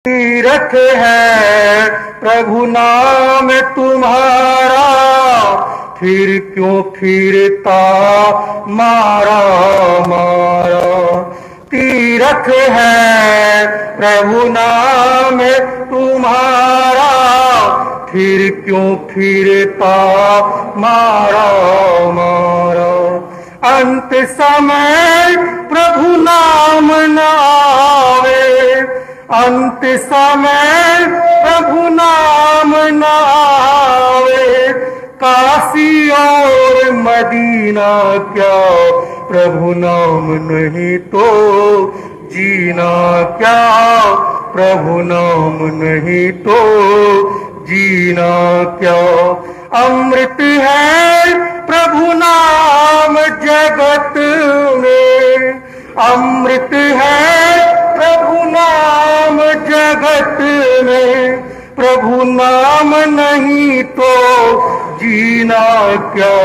तीरथ है प्रभु नाम तुम्हारा, फिर क्यों फिरता मारा मारा। तीरथ है प्रभु नाम तुम्हारा, फिर क्यों फिरता मारा मारा। अंत समय प्रभु नाम न आवे, अंत समय प्रभु नाम न आवे। काशी और मदीना क्या प्रभु नाम नहीं तो जीना क्या, प्रभु नाम नहीं तो जीना क्या। अमृत है प्रभु नाम जगत में, अमृत है प्रभु नाम जगत में। प्रभु नाम नहीं तो जीना क्या,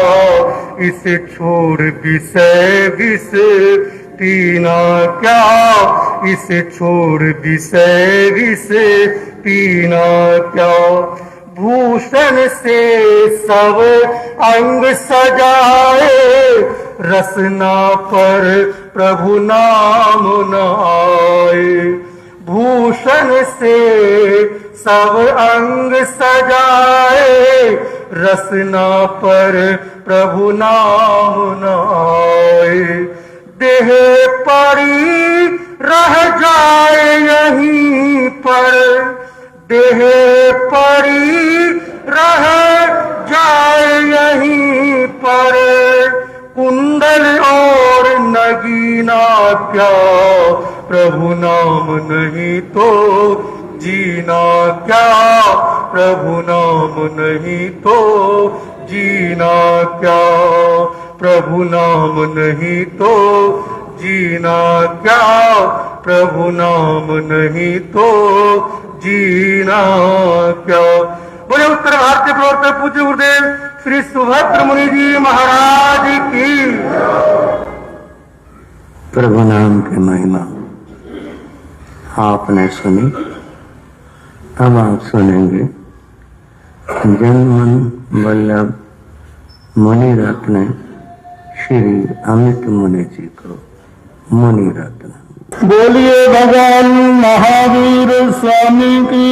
इसे छोड़ विषय विष पीना क्या, इसे छोड़ विषय विष पीना क्या। भूषण से सब अंग सजाए, रसना पर प्रभु नाम न आए। भूषण से सब अंग सजाए, रसना पर प्रभु नाम न आए। देह पड़ी रह जाए यहीं पर, देह पड़ी रह जाए यहीं पर। कुंडल और नगीना क्या प्रभु नाम नहीं तो जीना क्या, प्रभु नाम नहीं तो जीना क्या, प्रभु नाम नहीं तो जीना क्या, प्रभु नाम नहीं तो जीना क्या। बोले उत्तर भारतीय प्रवर्तक पूज्य गुरुदेव श्री सुभद्र मुनि जी महाराज की। प्रभु नाम की महिमा आपने सुनी, अब आप सुनेंगे जनमन वल्लभ मुनि रत्न श्री अमित मुनि जी को मुनि रत्न। बोलिए भगवान महावीर स्वामी की।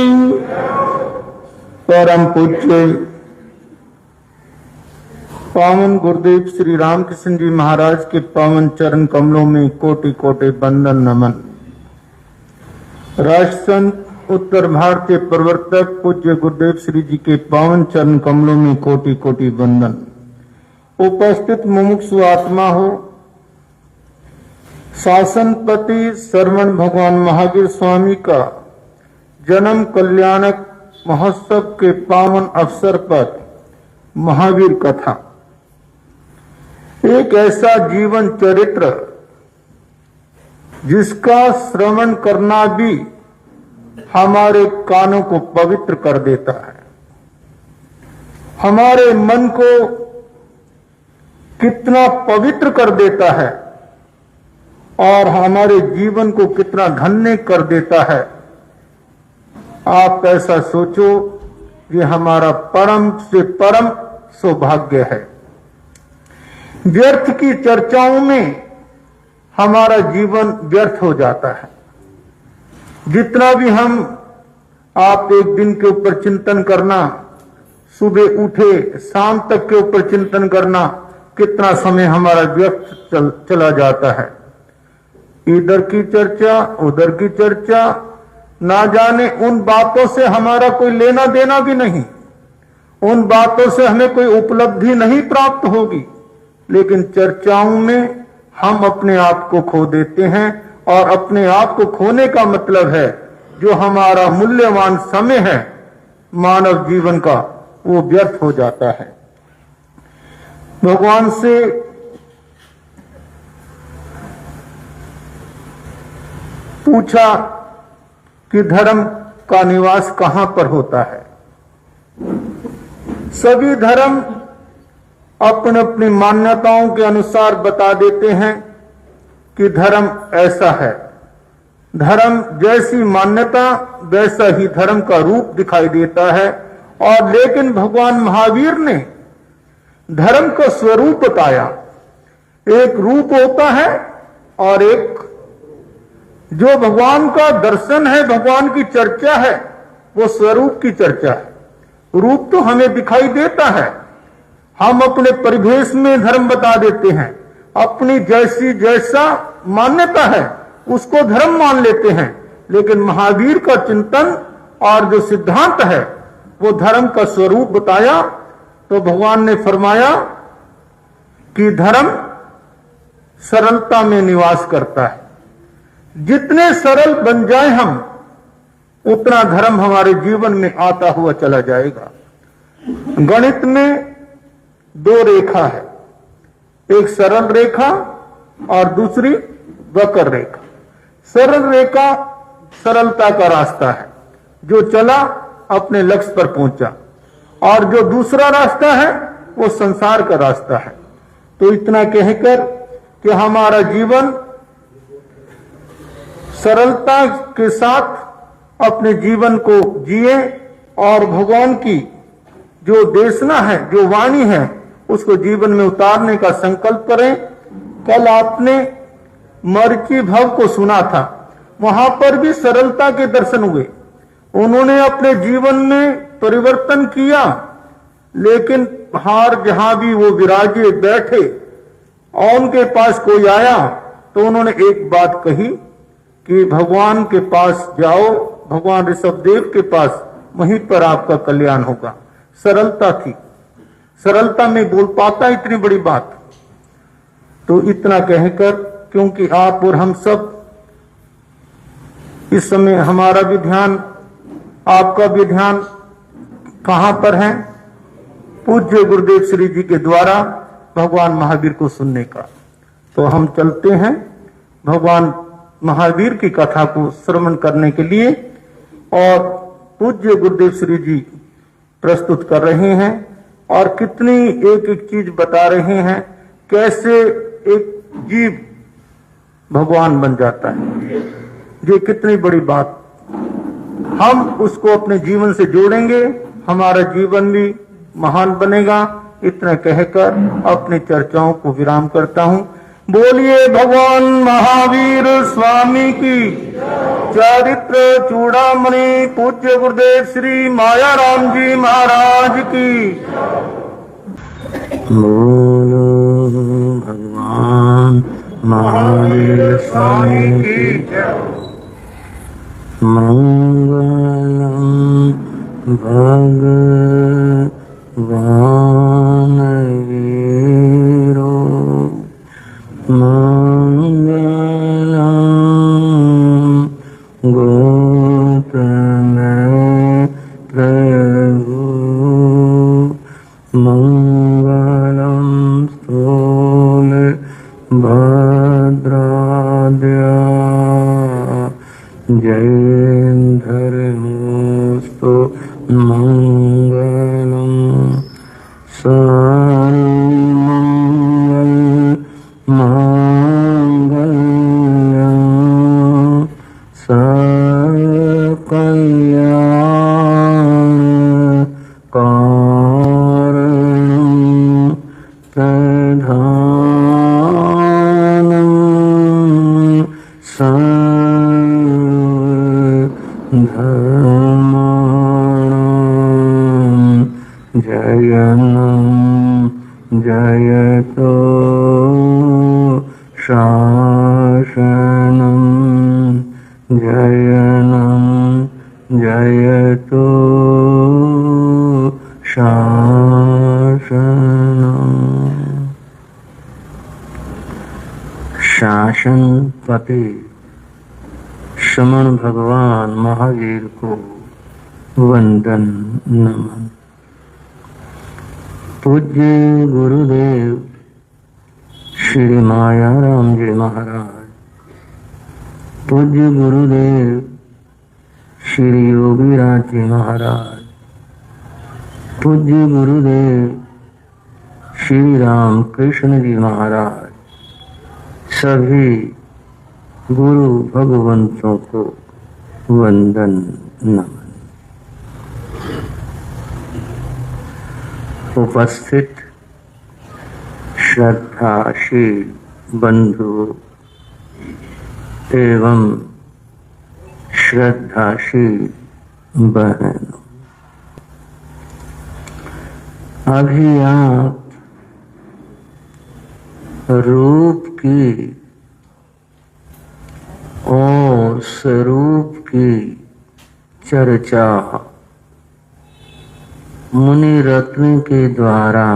परम पूज्य पावन गुरुदेव श्री रामकृष्ण जी महाराज के पावन चरण कमलों में कोटि कोटि वंदन नमन। राष्ट्रसंत उत्तर भारतीय प्रवर्तक पूज्य गुरुदेव श्री जी के पावन चरण कमलों में कोटि कोटि वंदन। उपस्थित मुमुक्षु आत्मा हो, शासनपति श्रवण भगवान महावीर स्वामी का जन्म कल्याणक महोत्सव के पावन अवसर पर महावीर कथा एक ऐसा जीवन चरित्र जिसका श्रवण करना भी हमारे कानों को पवित्र कर देता है, हमारे मन को कितना पवित्र कर देता है और हमारे जीवन को कितना धन्य कर देता है। आप ऐसा सोचो, ये हमारा परम से परम सौभाग्य है। व्यर्थ की चर्चाओं में हमारा जीवन व्यर्थ हो जाता है। जितना भी हम आप एक दिन के ऊपर चिंतन करना, सुबह उठे शाम तक के ऊपर चिंतन करना, कितना समय हमारा व्यर्थ चला जाता है। इधर की चर्चा उधर की चर्चा, ना जाने उन बातों से हमारा कोई लेना देना भी नहीं, उन बातों से हमें कोई उपलब्धि नहीं प्राप्त होगी, लेकिन चर्चाओं में हम अपने आप को खो देते हैं। और अपने आप को खोने का मतलब है जो हमारा मूल्यवान समय है मानव जीवन का, वो व्यर्थ हो जाता है। भगवान से पूछा कि धर्म का निवास कहां पर होता है। सभी धर्म अपने अपनी मान्यताओं के अनुसार बता देते हैं कि धर्म ऐसा है, धर्म जैसी मान्यता वैसा ही धर्म का रूप दिखाई देता है। और लेकिन भगवान महावीर ने धर्म का स्वरूप बताया। एक रूप होता है और एक जो भगवान का दर्शन है, भगवान की चर्चा है, वो स्वरूप की चर्चा है। रूप तो हमें दिखाई देता है, हम अपने परिवेश में धर्म बता देते हैं, अपनी जैसी जैसा मान्यता है उसको धर्म मान लेते हैं। लेकिन महावीर का चिंतन और जो सिद्धांत है वो धर्म का स्वरूप बताया। तो भगवान ने फरमाया कि धर्म सरलता में निवास करता है। जितने सरल बन जाए हम, उतना धर्म हमारे जीवन में आता हुआ चला जाएगा। गणित में दो रेखा है, एक सरल रेखा और दूसरी वक्र रेखा। सरल रेखा सरलता का रास्ता है, जो चला अपने लक्ष्य पर पहुंचा, और जो दूसरा रास्ता है वो संसार का रास्ता है। तो इतना कहकर कि हमारा जीवन सरलता के साथ अपने जीवन को जिए और भगवान की जो देशना है, जो वाणी है, उसको जीवन में उतारने का संकल्प करें। कल आपने मरीचि भव को सुना था, वहां पर भी सरलता के दर्शन हुए। उन्होंने अपने जीवन में परिवर्तन किया, लेकिन बाहर जहां भी वो विराजे बैठे और उनके पास कोई आया तो उन्होंने एक बात कही कि भगवान के पास जाओ, भगवान ऋषभदेव के पास, वहीं पर आपका कल्याण होगा। सरलता थी, सरलता में बोल पाता इतनी बड़ी बात। तो इतना कहकर, क्योंकि आप और हम सब इस समय, हमारा भी ध्यान, आपका भी ध्यान कहां पर है? पूज्य गुरुदेव श्री जी के द्वारा भगवान महावीर को सुनने का। तो हम चलते हैं भगवान महावीर की कथा को श्रवण करने के लिए, और पूज्य गुरुदेव श्री जी प्रस्तुत कर रहे हैं और कितनी एक एक चीज बता रहे हैं, कैसे एक जीव भगवान बन जाता है। ये कितनी बड़ी बात, हम उसको अपने जीवन से जोड़ेंगे, हमारा जीवन भी महान बनेगा। इतना कहकर अपनी चर्चाओं को विराम करता हूं। बोलिए भगवान महावीर स्वामी की, चरित्र चूड़ामणि पूज्य गुरुदेव श्री माया राम जी महाराज की। बोलो भगवान महावीर स्वामी की। मंगलम भगवान वीरो, मंगलम गौतम प्रभु, मंगलम स्थूल भद्राद्या, जयेन्द्रमोस्तु मंगलम, सर्वमंगल मांगल्यं सर्वकल्याण कारणं प्रधानं सर्वधर्माणां जयनं जयतो शासनं, जयनं जयतो शासनं। शासन पति श्रमण भगवान महावीर को वंदन नमन। पूज्य गुरुदेव श्री माया राम जी महाराज, पूज्य गुरुदेव श्री योगी राज जी महाराज, पूज्य गुरुदेव श्री राम कृष्ण जी महाराज, सभी गुरु भगवंतों को वंदन नमन। उपस्थित श्रद्धाशील बंधु एवं श्रद्धाशील बहनों, अभी आप रूप की और स्वरूप की चर्चा मुनि रत्न के द्वारा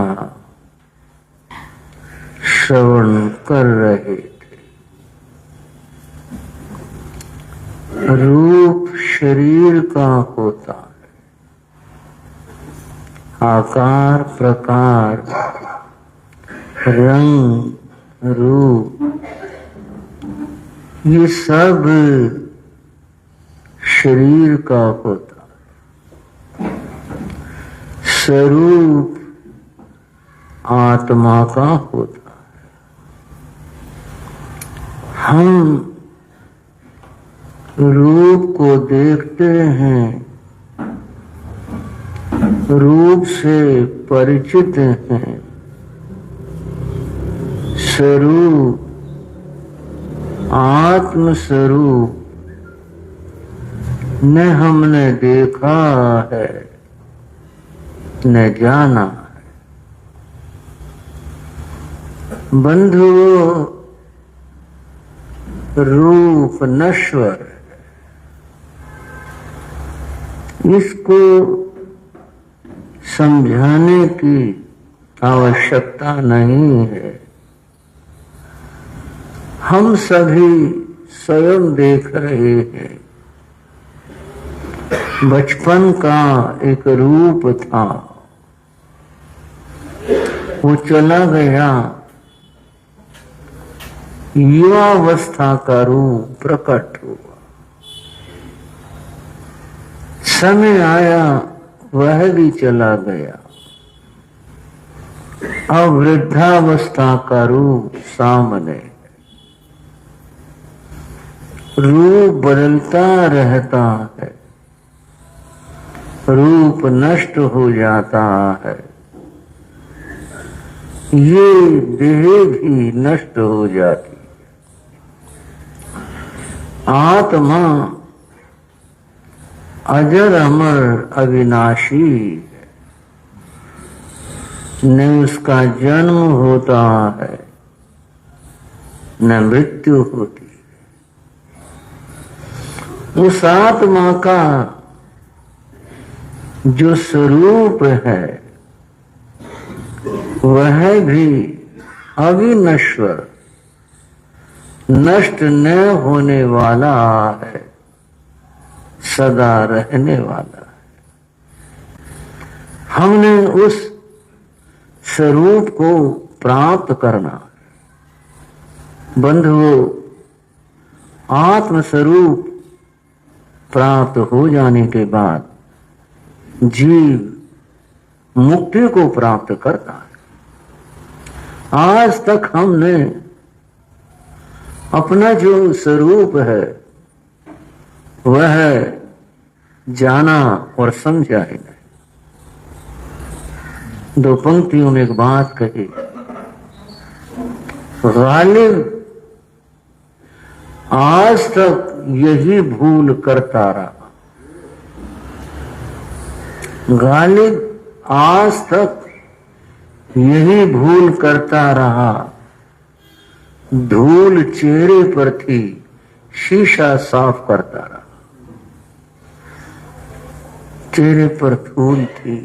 श्रवण कर रहे थे। रूप शरीर का होता है, आकार प्रकार रंग रूप ये सब शरीर का होता है। स्वरूप आत्मा का होता है। हम रूप को देखते हैं, रूप से परिचित हैं। स्वरूप आत्म स्वरूप न हमने देखा है न जाना है। बंधुओं, रूप नश्वर है, इसको समझाने की आवश्यकता नहीं है। हम सभी स्वयं देख रहे हैं। बचपन का एक रूप था, वो चला गया। युवावस्था का रूप प्रकट हुआ। समय आया, वह भी चला गया। अब वृद्धावस्था का रूप सामने। रूप बदलता रहता है, रूप नष्ट हो जाता है, ये देह भी नष्ट हो जाती है। आत्मा अजर अमर अविनाशी है, न उसका जन्म होता है न मृत्यु होती। उस आत्मा का जो स्वरूप है वह भी अविनश्वर, नष्ट न होने वाला है, सदा रहने वाला है। हमने उस स्वरूप को प्राप्त करना। बंधुओं, आत्म स्वरूप प्राप्त हो जाने के बाद जीव मुक्ति को प्राप्त करता है। आज तक हमने अपना जो स्वरूप है वह जाना और समझा ही नहीं। दो पंक्तियों में एक बात कही, गालिब आज तक यही भूल करता रहा। गालिब आज तक यही भूल करता रहा। धूल चेहरे पर थी, शीशा साफ करता रहा। चेहरे पर धूल थी,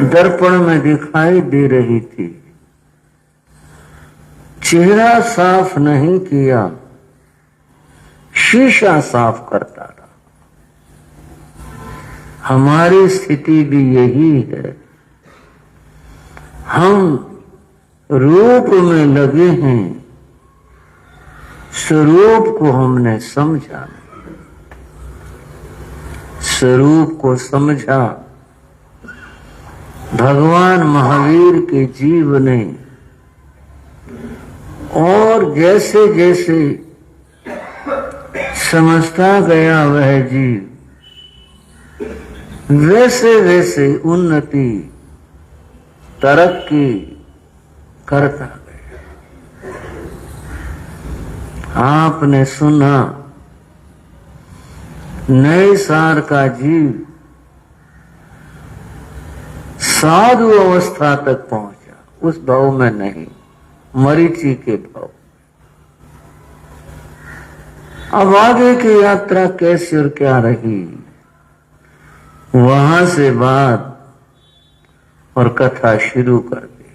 दर्पण में दिखाई दे रही थी। चेहरा साफ नहीं किया, शीशा साफ करता रहा। हमारी स्थिति भी यही है। हम रूप में लगे हैं, स्वरूप को हमने समझा नहीं। स्वरूप को समझा भगवान महावीर के जीव ने और जैसे जैसे समझता गया वह जीव, वैसे वैसे उन्नति तरक्की करता गया। आपने सुना नए सार का जीव साधु अवस्था तक पहुंचा, उस भाव में नहीं, मरीचि के भाव। अब आगे की यात्रा कैसी और क्या रही, वहां से बात और कथा शुरू कर दी।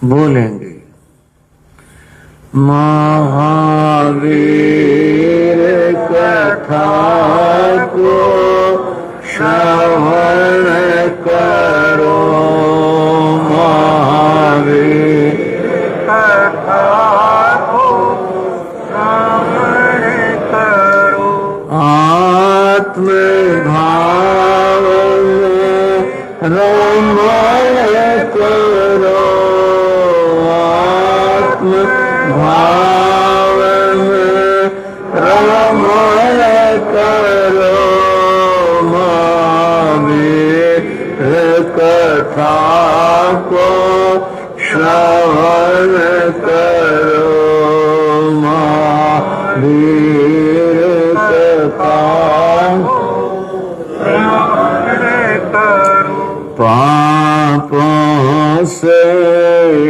बोलेंगे महावीर कथा को श्रवण करो, महावीर कथा को श्रवण करो, आत्म भाव में रमण करो, आत्म भाव में रमण करो, महावीर कथा को श्रवण करो, महावीर कथा पापों से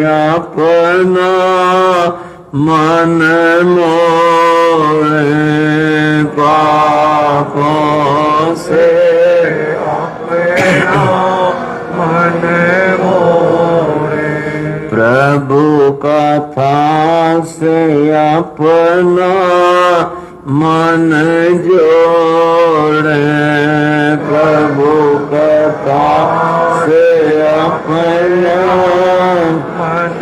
अपना मन मोहे, पापों से अपना मन मोहे, प्रभु कथा से अपना मन जोड़े, प्रभु कथा से अपना मन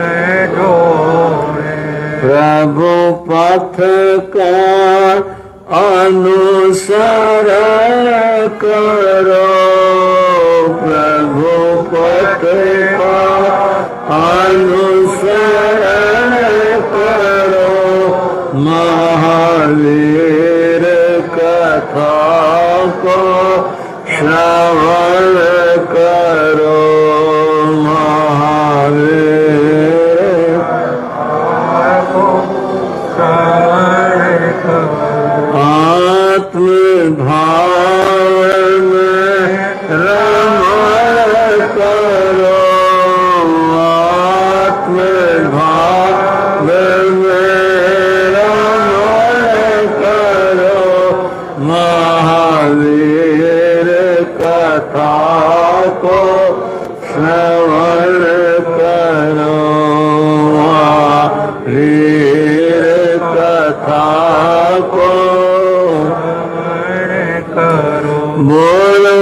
जोड़े, प्रभु पथ का अनुसरण करो, प्रभु पथ का अनुसरण करो, महावीर कथा को श्रवण करो, महावीर को श्रवण करो, आत्म भाव में रमण करो, आत्म भाव में रमण करो, महावीर कथा को श्रवण करो, महावीर कथा को बोलो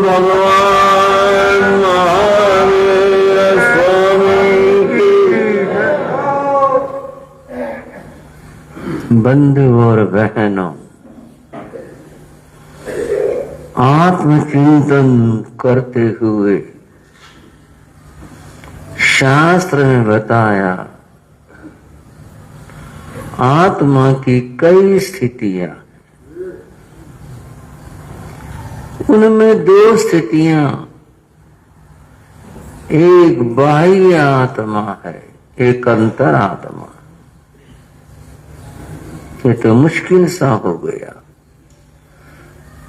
भगवान महावीर स्वामी की। बंधु और बहनों, आत्मचिंतन करते हुए शास्त्र में बताया आत्मा की कई स्थितियां, उनमें दो स्थितियां, एक बाह्य आत्मा है, एक अंतर आत्मा। ये तो मुश्किल सा हो गया,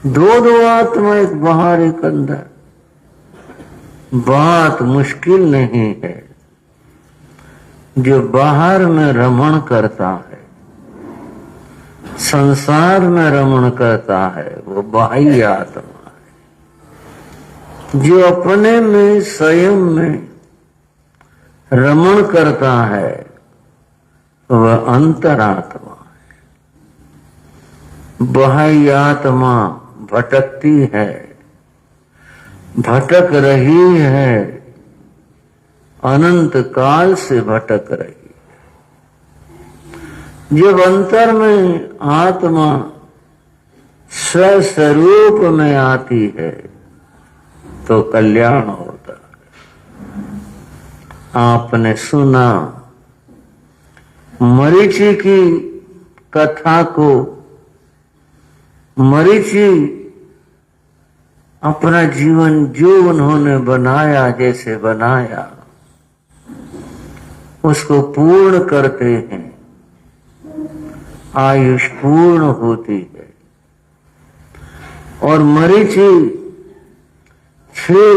दो आत्मा, एक बाहर एक अंदर। बात मुश्किल नहीं है, जो बाहर में रमण करता है, संसार में रमण करता है, वो बाह्य आत्मा है। जो अपने में स्वयं में रमण करता है, वह अंतरात्मा है। बाह्य आत्मा भटकती है, भटक रही है, अनंत काल से भटक रही है। जब अंतर में आत्मा स्वस्वरूप में आती है तो कल्याण होता है। आपने सुना मरीचि की कथा को। मरीचि अपना जीवन जो उन्होंने बनाया, जैसे बनाया, उसको पूर्ण करते हैं, आयुष पूर्ण होती है। और मरीचि फिर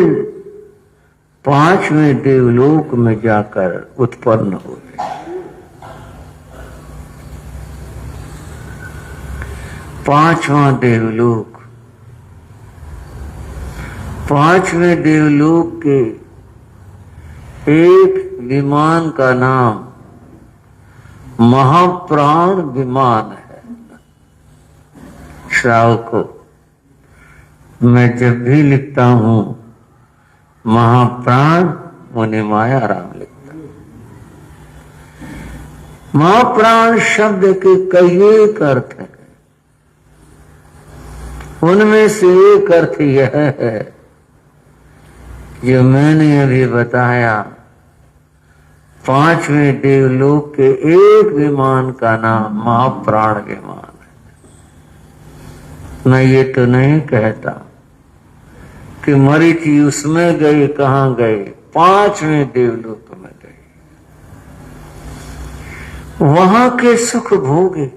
5वें देवलोक में जाकर उत्पन्न हुए। पांचवा देवलोक, 5वें देवलोक के एक विमान का नाम महाप्राण विमान है। श्रावको, मैं जब भी लिखता हूं महाप्राण, मुनि माया राम लिखता। महाप्राण शब्द के कई एक अर्थ हैं। उनमें से एक अर्थ यह है जो मैंने अभी बताया। 5वें देवलोक के एक विमान का नाम महाप्राण विमान है। मैं ये तो नहीं कहता कि मरीचि उसमें गए, कहां गए? 5वें देवलोक में गए, वहां के सुख भोगे।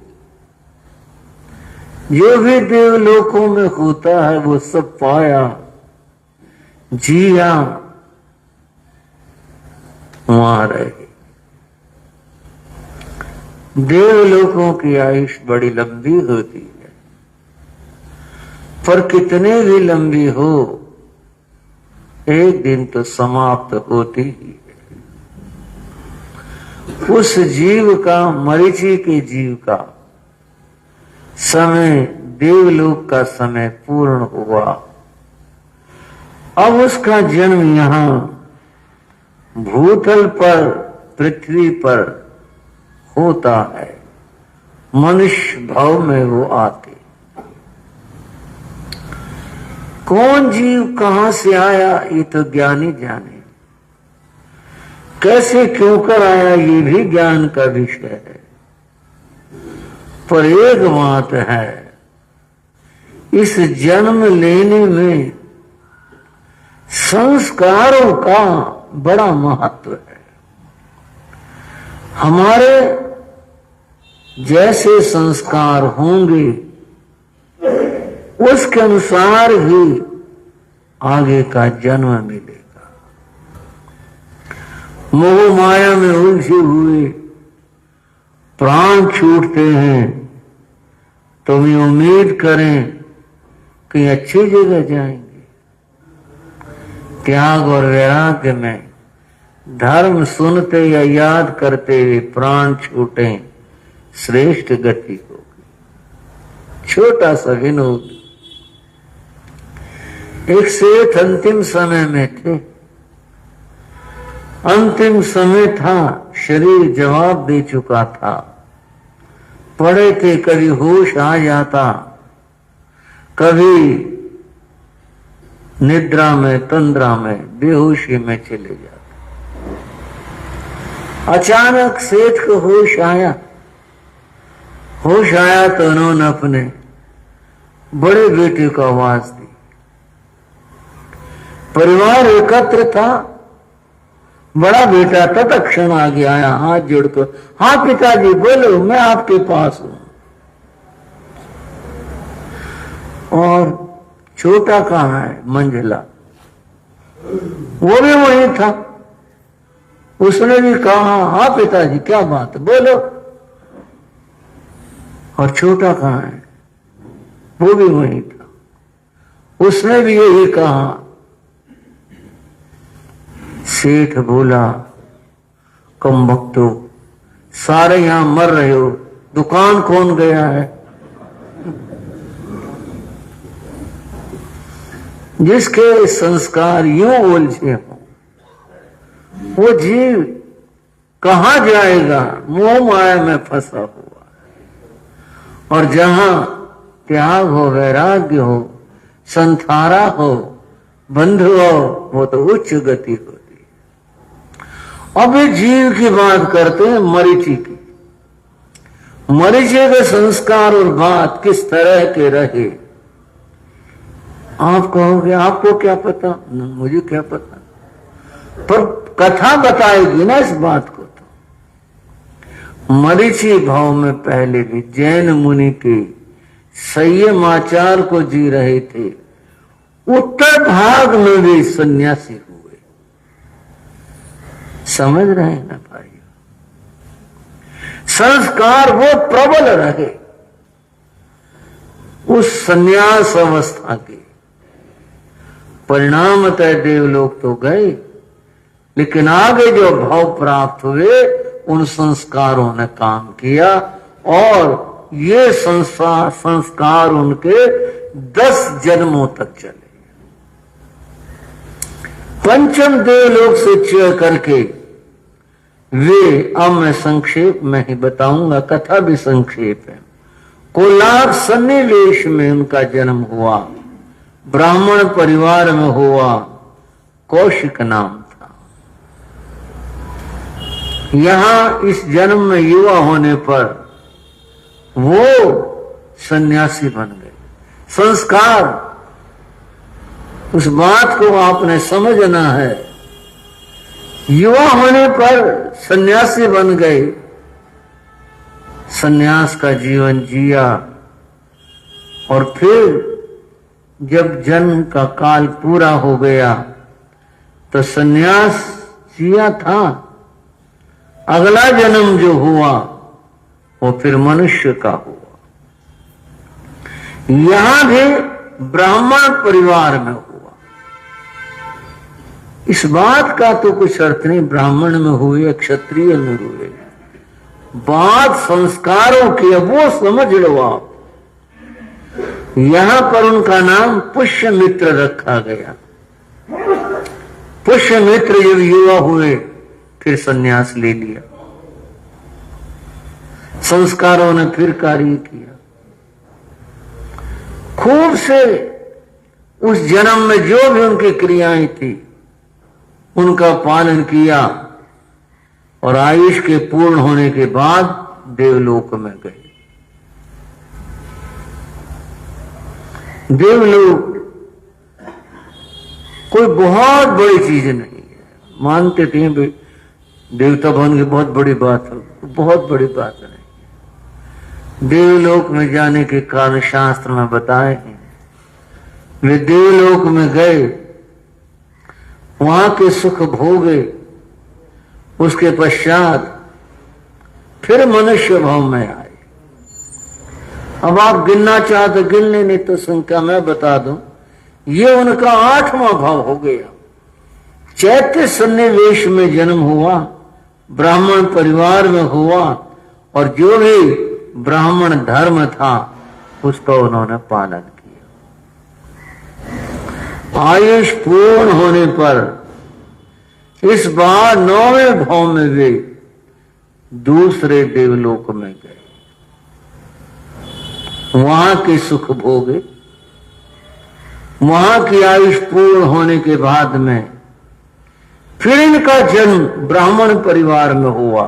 जो भी देवलोकों में होता है वो सब पाया, जिया, वहां रहे। देवलोकों की आयुष बड़ी लंबी होती है, पर कितने भी लंबी हो, एक दिन तो समाप्त होती ही है। उस जीव का, मरीचि के जीव का समय, देवलोक का समय पूर्ण हुआ। अब उसका जन्म यहां भूतल पर, पृथ्वी पर होता है। मनुष्य भाव में वो आते। कौन जीव कहां से आया ये तो ज्ञानी जाने, कैसे क्यों कर आया ये भी ज्ञान का विषय है। पर एक बात है, इस जन्म लेने में संस्कारों का बड़ा महत्व है। हमारे जैसे संस्कार होंगे उसके अनुसार ही आगे का जन्म मिलेगा। मोह माया में उलझे हुए प्राण छूटते हैं तो भी उम्मीद करें कि अच्छी जगह जाएंगे। त्याग और वैराग्य में धर्म सुनते या याद करते हुए प्राण छूटे, श्रेष्ठ गति होगी। छोटा सा विनोद, एक सेठ अंतिम समय में थे। अंतिम समय था, शरीर जवाब दे चुका था। पड़े थे, कभी होश आ जाता, कभी निद्रा में, तंद्रा में, बेहोशी में चले जाते। अचानक सेठ को होश आया। होश आया तो उन्होंने अपने बड़े बेटे को आवाज दी। परिवार एकत्र था। बड़ा बेटा तत्क्षण आगे आया, हाथ जोड़कर, हाँ पिताजी बोलो, मैं आपके पास हूं। और छोटा कहाँ है? मंझला, वो भी वही था। उसने भी कहा, हाँ पिताजी क्या बात है, बोलो। और छोटा कहाँ है? वो भी वही था। उसने भी यही कहा। सेठ बोला, कम वक्तो, सारे यहां मर रहे हो, दुकान कौन गया है? जिसके संस्कार यूं उलझे हो, वो जीव कहां जाएगा? मोह माया में फंसा हुआ। और जहां त्याग हो, वैराग्य हो, संथारा हो, बंधु हो, वो तो उच्च गति होती है। अब ये जीव की बात करते हैं मरीचि की। मरीचि के संस्कार और बात किस तरह के रहे, आप कहोगे आपको क्या पता, मुझे क्या पता, पर कथा बताएगी ना इस बात को। तो मरीचि भाव में पहले भी जैन मुनि के संयम आचार को जी रहे थे, उत्तर भाग में भी सन्यासी हुए। समझ रहे हैं ना भाई, संस्कार वो प्रबल रहे उस सन्यास अवस्था के। परिणामतः देवलोक तो गए, लेकिन आगे जो भाव प्राप्त हुए उन संस्कारों ने काम किया और ये संस्कार उनके 10 जन्मों तक चले। पंचम देवलोक से चढ़ करके वे, अब मैं संक्षेप में ही बताऊंगा, कथा भी संक्षेप है। कोलार सन्निवेश में उनका जन्म हुआ, ब्राह्मण परिवार में हुआ, कौशिक नाम था। यहां इस जन्म में युवा होने पर वो सन्यासी बन गए। संस्कार, उस बात को आपने समझना है। युवा होने पर सन्यासी बन गए, सन्यास का जीवन जिया और फिर जब जन्म का काल पूरा हो गया तो सन्यास जिया था। अगला जन्म जो हुआ वो फिर मनुष्य का हुआ। यहां भी ब्राह्मण परिवार में हुआ। इस बात का तो कुछ अर्थ नहीं ब्राह्मण में हुए क्षत्रिय में हुए, बात संस्कारों की, वो समझ लो आप। यहां पर उनका नाम पुष्यमित्र रखा गया। पुष्यमित्र जब युवा हुए फिर सन्यास ले लिया, संस्कारों ने फिर कार्य किया। खूब से उस जन्म में जो भी उनकी क्रियाएं थी उनका पालन किया और आयुष के पूर्ण होने के बाद देवलोक में गए। देवलोक कोई बहुत बड़ी चीज नहीं है, मानते थे देवता बन के बहुत बड़ी बात है, बहुत बड़ी बात नहीं। देवलोक में जाने के कारण शास्त्र में बताए हैं। वे देवलोक में गए, वहां के सुख भोगे, उसके पश्चात फिर मनुष्य भाव में आए। अब आप गिनना चाहते गिनने, नहीं तो संख्या मैं बता दूं, ये उनका 8वां भाव हो गया। चैत्य सन्निवेश में जन्म हुआ, ब्राह्मण परिवार में हुआ और जो भी ब्राह्मण धर्म था उसका उन्होंने पालन किया। आयुष पूर्ण होने पर इस बार 9वें भाव में वे दूसरे देवलोक में गए, वहां के सुख भोगे। वहां की आयुष पूर्ण होने के बाद में फिर इनका जन्म ब्राह्मण परिवार में हुआ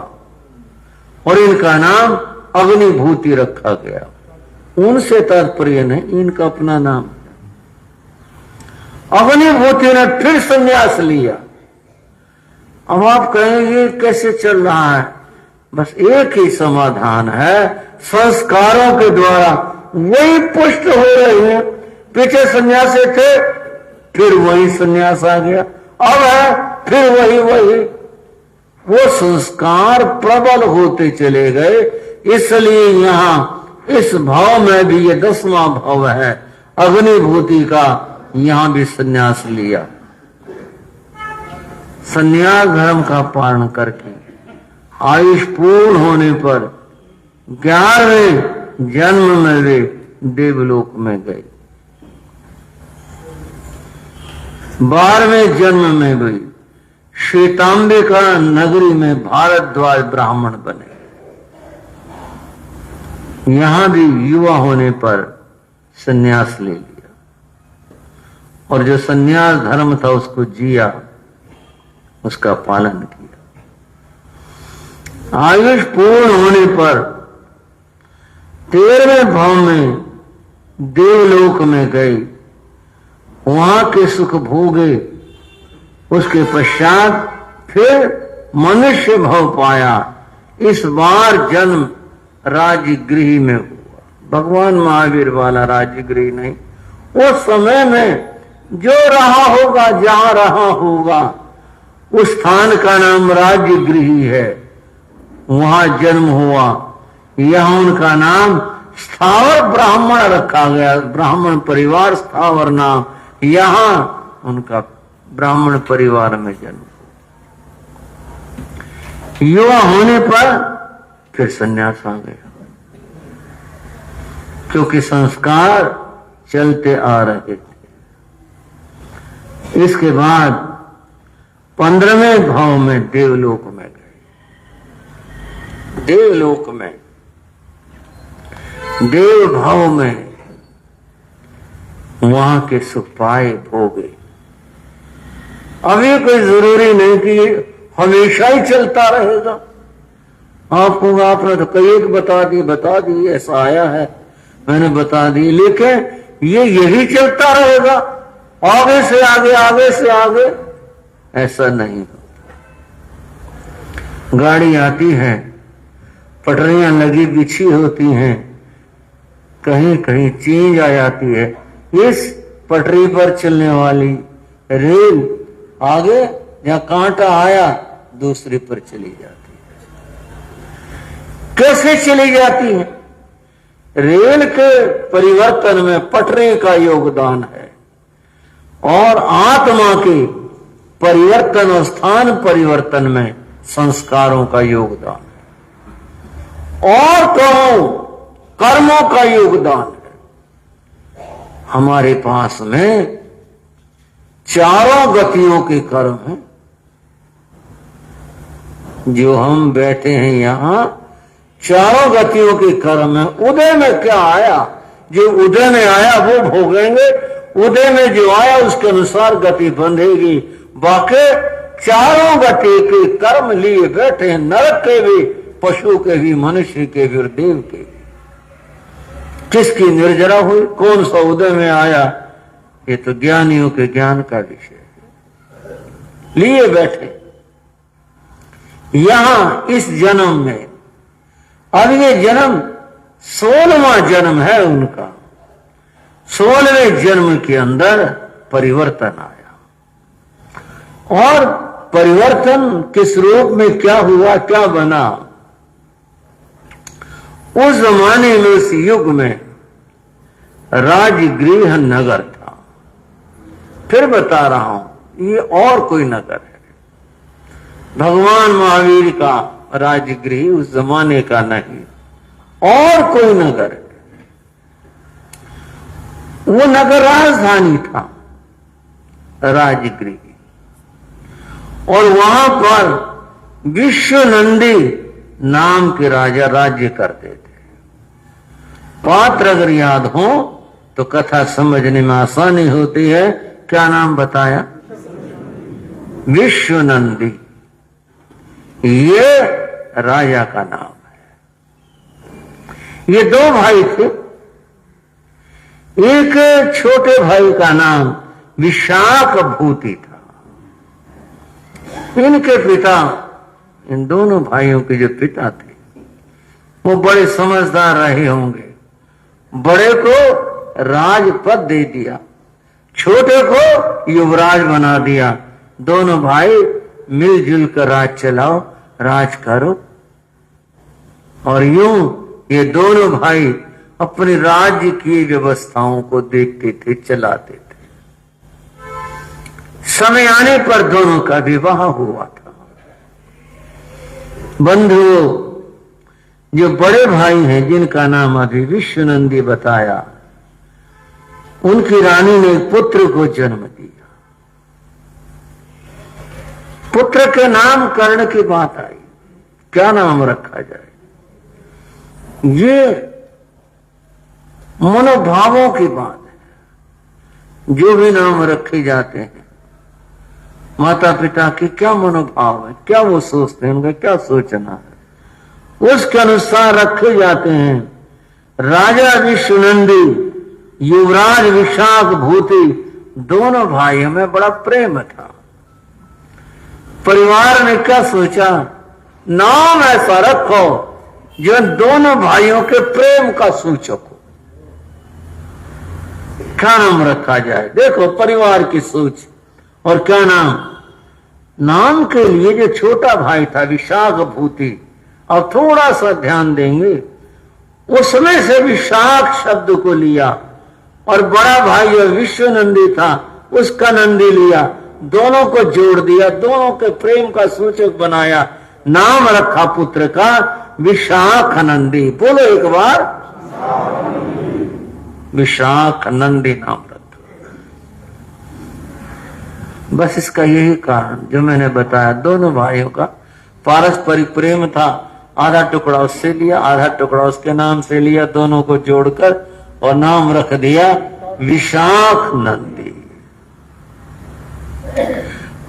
और इनका नाम अग्निभूति रखा गया। उनसे तात्पर्य नहीं, इनका अपना नाम। अग्निभूति ने फिर संन्यास लिया। अब आप कहेंगे कैसे चल रहा है? बस एक ही समाधान है, संस्कारों के द्वारा वही पुष्ट हो रहे हैं। पीछे सन्यासी थे, फिर वही सन्यास आ गया, अब है फिर वही। वो संस्कार प्रबल होते चले गए, इसलिए यहां इस भाव में भी ये 10वां भाव है अग्निभूति का, यहां भी सन्यास लिया। सन्यास धर्म का पालन करके आयुष पूर्ण होने पर 11वें जन्म में वे देवलोक में गए। 12वें जन्म में वे श्वेतांबिका नगरी में भारद्वाज ब्राह्मण बने। यहां भी युवा होने पर सन्यास ले लिया और जो सन्यास धर्म था उसको जिया, उसका पालन किया। आयुष पूर्ण होने पर 13वें भाव में देवलोक में गए, वहां के सुख भोगे। उसके पश्चात फिर मनुष्य भाव पाया। इस बार जन्म राजगृह में हुआ। भगवान महावीर वाला राजगृह नहीं, उस समय में जो रहा होगा, जहां रहा होगा, उस स्थान का नाम राजगृह है। वहां जन्म हुआ। यहां उनका नाम स्थावर ब्राह्मण रखा गया। ब्राह्मण परिवार, स्थावर नाम। यहां उनका ब्राह्मण परिवार में जन्म। युवा होने पर फिर संन्यास आ गया, क्योंकि संस्कार चलते आ रहे थे। इसके बाद 15वें भाव में देवलोक में गए। देवलोक में, देव भाव में वहां के सुख पाए, भोगे। अभी कोई जरूरी नहीं कि हमेशा ही चलता रहेगा। आपको आपने तो कई एक बता दी ऐसा आया है, मैंने बता दी, लेकिन ये यही चलता रहेगा, आगे से आगे, आगे से आगे, ऐसा नहीं होता। गाड़ी आती है, पटरियां लगी बिछी होती हैं, कहीं कहीं चेंज आ जाती है। इस पटरी पर चलने वाली रेल आगे जहां कांटा आया दूसरी पर चली जाती है। कैसे चली जाती है? रेल के परिवर्तन में पटरी का योगदान है, और आत्मा के परिवर्तन और स्थान परिवर्तन में संस्कारों का योगदान है, और कहो कर्मों का योगदान है। हमारे पास में चारों गतियों के कर्म हैं। जो हम बैठे हैं यहां, चारों गतियों के कर्म है। उदय में क्या आया, जो उदय में आया वो भोगेंगे। उदय में जो आया उसके अनुसार गति बंधेगी। बाकी चारों गति के कर्म लिए बैठे हैं, नरक के भी, पशु के भी, मनुष्य के भी और देव के भी। किसकी निर्जरा हुई, कौन सा उदय में आया, ये तो ज्ञानियों के ज्ञान का विषय है। लिए बैठे यहां इस जन्म में। अब ये जन्म 16वां जन्म है उनका। 16वें जन्म के अंदर परिवर्तन आया, और परिवर्तन किस रूप में क्या हुआ, क्या बना। उस जमाने में, उस युग में राजगृह नगर था। फिर बता रहा हूं, ये और कोई नगर है। भगवान महावीर का राजगृह उस जमाने का नहीं, और कोई नगर है। वो नगर राजधानी था, राजगृह, और वहां पर विश्वनंदी नाम के राजा राज्य करते थे। पात्र अगर याद हो तो कथा समझने में आसानी होती है। क्या नाम बताया? विश्वनंदी। ये राजा का नाम है। ये 2 भाई थे। एक छोटे भाई का नाम विशाखभूति था। इनके पिता, इन दोनों भाइयों के जो पिता थे, वो बड़े समझदार रहे होंगे। बड़े को राजपद दे दिया, छोटे को युवराज बना दिया। दोनों भाई मिलजुल कर राज चलाओ, राज करो। और यूं ये दोनों भाई अपने राज्य की व्यवस्थाओं को देखते थे, चलाते थे। समय आने पर दोनों का विवाह हुआ था। बंधुओं, जो बड़े भाई हैं, जिनका नाम अभी विश्वनंदी बताया, उनकी रानी ने पुत्र को जन्म दिया। पुत्र के नामकरण की बात आई, क्या नाम रखा जाए। ये मनोभावों की बात है। जो भी नाम रखे जाते हैं, माता पिता के क्या मनोभाव है, क्या वो सोचते हैं, उनका क्या सोचना है। उसके अनुसार रखे जाते हैं। राजा विश्वनंदी, युवराज विशाख भूति, दोनों भाइयों में बड़ा प्रेम था। परिवार ने क्या सोचा, नाम ऐसा रखो जो दोनों भाइयों के प्रेम का सूचक हो। क्या नाम रखा जाए? देखो परिवार की सोच। और क्या नाम? नाम के लिए जो छोटा भाई था विशाख भूति, अब थोड़ा सा ध्यान देंगे, उसमें से विशाख शब्द को लिया और बड़ा भाई जो विश्वनंदी था उसका नंदी लिया, दोनों को जोड़ दिया, दोनों के प्रेम का सूचक बनाया। नाम रखा पुत्र का विशाख नंदी। बोलो एक बार, विशाख नंदी नाम रखा। बस इसका यही कारण जो मैंने बताया, दोनों भाइयों का पारस्परिक प्रेम था। आधा टुकड़ा उससे लिया, आधा टुकड़ा उसके नाम से लिया, दोनों को जोड़कर और नाम रख दिया विशाख नंदी।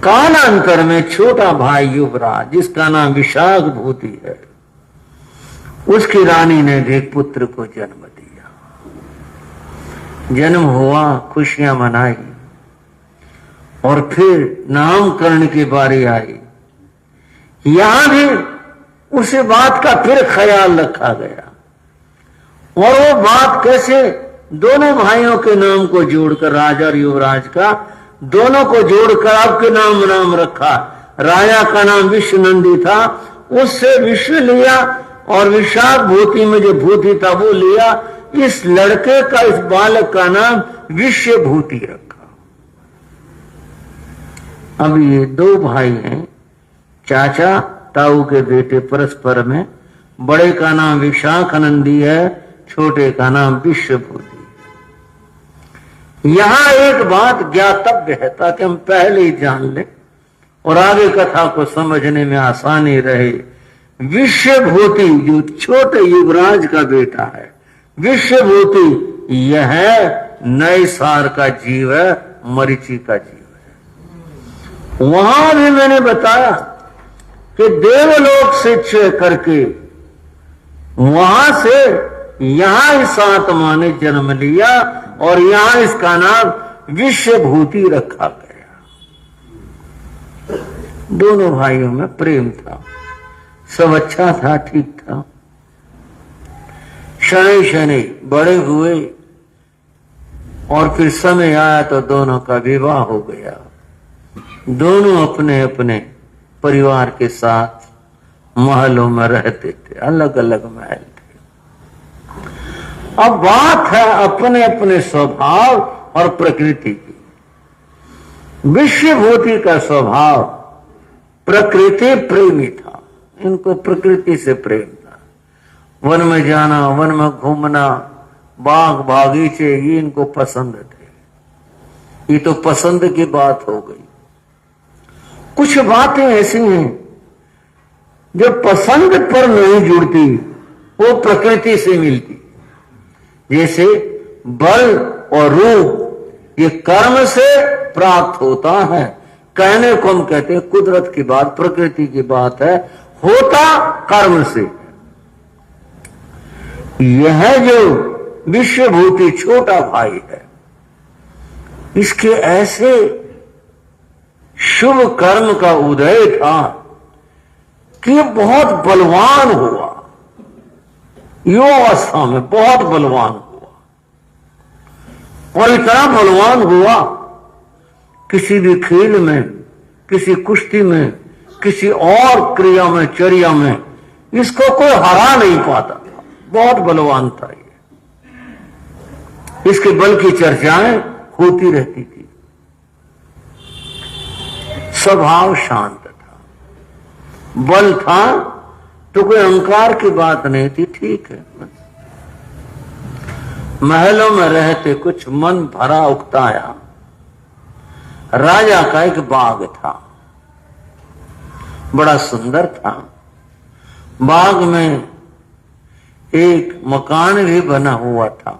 कालांतर में छोटा भाई युवराज, जिसका नाम विशाख भूति है, उसकी रानी ने भी पुत्र को जन्म दिया। जन्म हुआ, खुशियां मनाई और फिर नामकरण की बारी आई। यहां भी उसी बात का फिर ख्याल रखा गया। और वो बात कैसे? दोनों भाइयों के नाम को जोड़कर, राजा और युवराज का दोनों को जोड़कर आपके नाम रखा। राजा का नाम विश्वनंदी था, उससे विश्व लिया और विशाख भूति में जो भूति था वो लिया। इस लड़के का, इस बालक का नाम विश्व भूति रखा। अब ये दो भाई हैं, चाचा ताऊ के बेटे परस्पर में। बड़े का नाम विशाखानंदी है, छोटे का नाम विश्वभूति। यहां एक बात ज्ञातव्य है ताकि हम पहले ही जान लें और आगे कथा को समझने में आसानी रहे। विश्वभूति जो छोटे युवराज का बेटा है, विश्वभूति यह है नए सार का जीव है, मरीचि का जीव है। वहां भी मैंने बताया कि देवलोक से क्षय करके वहां से यहां इस आत्मा ने जन्म लिया और यहां इसका नाम विश्वभूति रखा गया। दोनों भाइयों में प्रेम था, सब अच्छा था, ठीक था। शनि शनि बड़े हुए और फिर समय आया तो दोनों का विवाह हो गया। दोनों अपने अपने परिवार के साथ महलों में रहते थे, अलग अलग महल थे। अब बात है अपने अपने स्वभाव और प्रकृति की। विश्वभूति का स्वभाव प्रकृति प्रेमी था, इनको प्रकृति से प्रेम था। वन में जाना, वन में घूमना, बाग बागीचे, ये इनको पसंद थे। ये तो पसंद की बात हो गई। कुछ बातें ऐसी हैं जो पसंद पर नहीं जुड़ती, वो प्रकृति से मिलती। जैसे बल और रूप ये कर्म से प्राप्त होता है। कहने को हम कहते हैं कुदरत की बात, प्रकृति की बात है, होता कर्म से। यह जो विश्वभूति छोटा भाई है, इसके ऐसे शुभ कर्म का उदय था कि बहुत बलवान हुआ। युवावस्था में बहुत बलवान हुआ और इतना बलवान हुआ किसी भी खेल में, किसी कुश्ती में, किसी और क्रिया में, चर्या में इसको कोई हरा नहीं पाता था। बहुत बलवान था ये। इसके बल की चर्चाएं होती रहती थी। स्वभाव शांत था, बल था तो कोई अहंकार की बात नहीं थी, ठीक है। महलों में रहते कुछ मन भरा उकताया। राजा का एक बाग था, बड़ा सुंदर था। बाग में एक मकान भी बना हुआ था।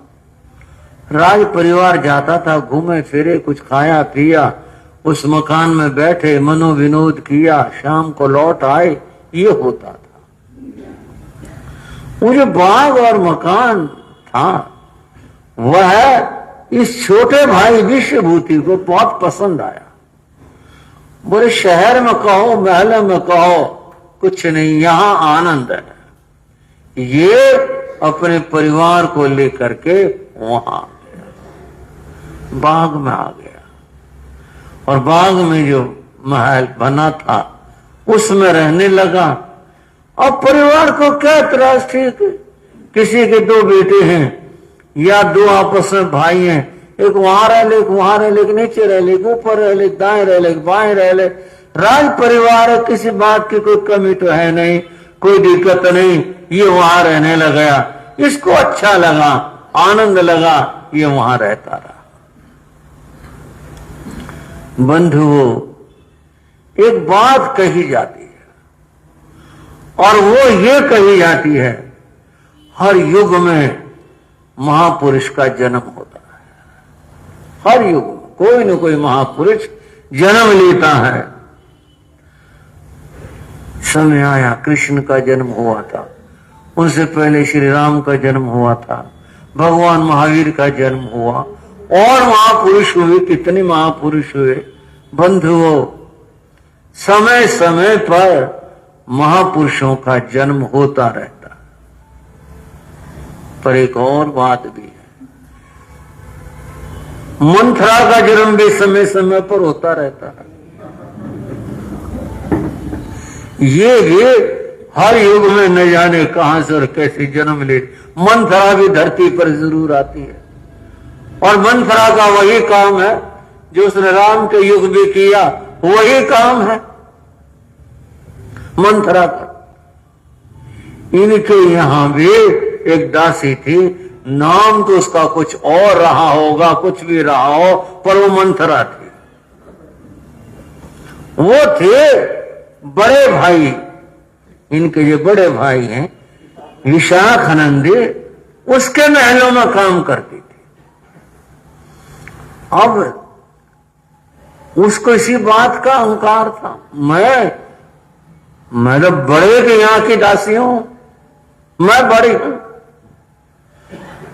राज परिवार जाता था, घूमे फिरे, कुछ खाया पिया, उस मकान में बैठे, मनोविनोद किया, शाम को लौट आए, ये होता था। वो जो बाग और मकान था वह इस छोटे भाई विश्वभूति को बहुत पसंद आया। बोले शहर में कहो महल में कहो कुछ नहीं, यहां आनंद है। ये अपने परिवार को लेकर के वहां आ गया, बाग में आ गया और बाग में जो महल बना था उसमें रहने लगा। अब परिवार को क्या त्रास, ठीक है, किसी के 2 बेटे हैं या 2 आपस में भाई हैं, एक वहां रह ले, एक वहां रह ले, एक नीचे रह ले, एक ऊपर रह ले, दाएं रह ले, बाएं रह ले, राज परिवार है, किसी बात की कोई कमी तो है नहीं, कोई दिक्कत नहीं। ये वहां रहने लगा, इसको अच्छा लगा, आनंद लगा, ये वहां रहता रहा। बंधुओं, एक बात कही जाती है और वो ये कही जाती है, हर युग में महापुरुष का जन्म होता है। हर युग में कोई न कोई महापुरुष जन्म लेता है। समय आया, कृष्ण का जन्म हुआ था, उनसे पहले श्री राम का जन्म हुआ था, भगवान महावीर का जन्म हुआ और महापुरुष हुए, कितने महापुरुष हुए। बंधुओं, समय समय पर महापुरुषों का जन्म होता रहता है। पर एक और बात भी है, मंथरा का जन्म भी समय समय पर होता रहता है। ये हर युग में न जाने कहां से और कैसे जन्म ले। मंथरा भी धरती पर जरूर आती है और मंथरा का वही काम है जो उसने राम के युग में किया, वही काम है मंथरा का। इनके यहां भी एक दासी थी, नाम तो उसका कुछ और रहा होगा, कुछ भी रहा हो, पर वो मंथरा थी। वो थे बड़े भाई, इनके जो बड़े भाई हैं विशाखानंदी, उसके महलों में काम करती थी। अब उसको इसी बात का अहंकार था, मैं तो बड़े के यहां की दासी हूं, मैं बड़ी हूं।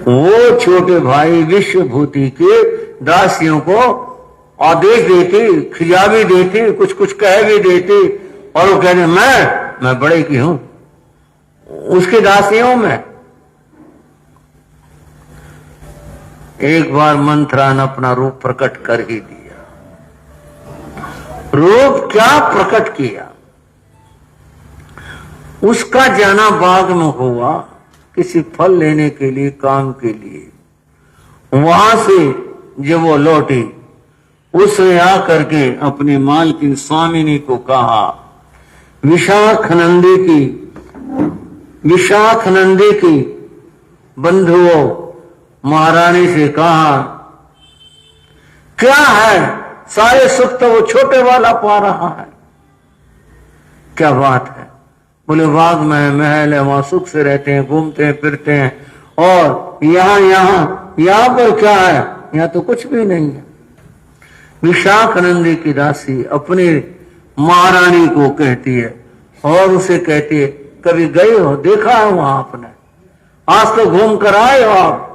वो छोटे भाई विश्वभूति के दासियों को आदेश देती, खिला भी देती, कुछ कुछ कह भी देती और वो कहते मैं बड़े की हूं, उसके दासियों में। एक बार मंथरा ने अपना रूप प्रकट कर ही दिया। रूप क्या प्रकट किया? उसका जाना बाग में हुआ किसी फल लेने के लिए, काम के लिए। वहां से जब वो लौटी, उसने आकर के अपने मालकिन स्वामिनी को कहा, विशाखानंदी की बंधुओं महारानी से कहा, क्या है, सारे सुख तो वो छोटे वाला पा रहा है, क्या बात है? बोले बाग में महल है, वहां सुख से रहते हैं, घूमते हैं, फिरते हैं, और यहाँ पर क्या है? यहाँ तो कुछ भी नहीं है। विशाखानंदी की दासी अपनी महारानी को कहती है और उसे कहती है, कभी गए हो, देखा है वहां आपने? आज तो घूम कर आए हो आप,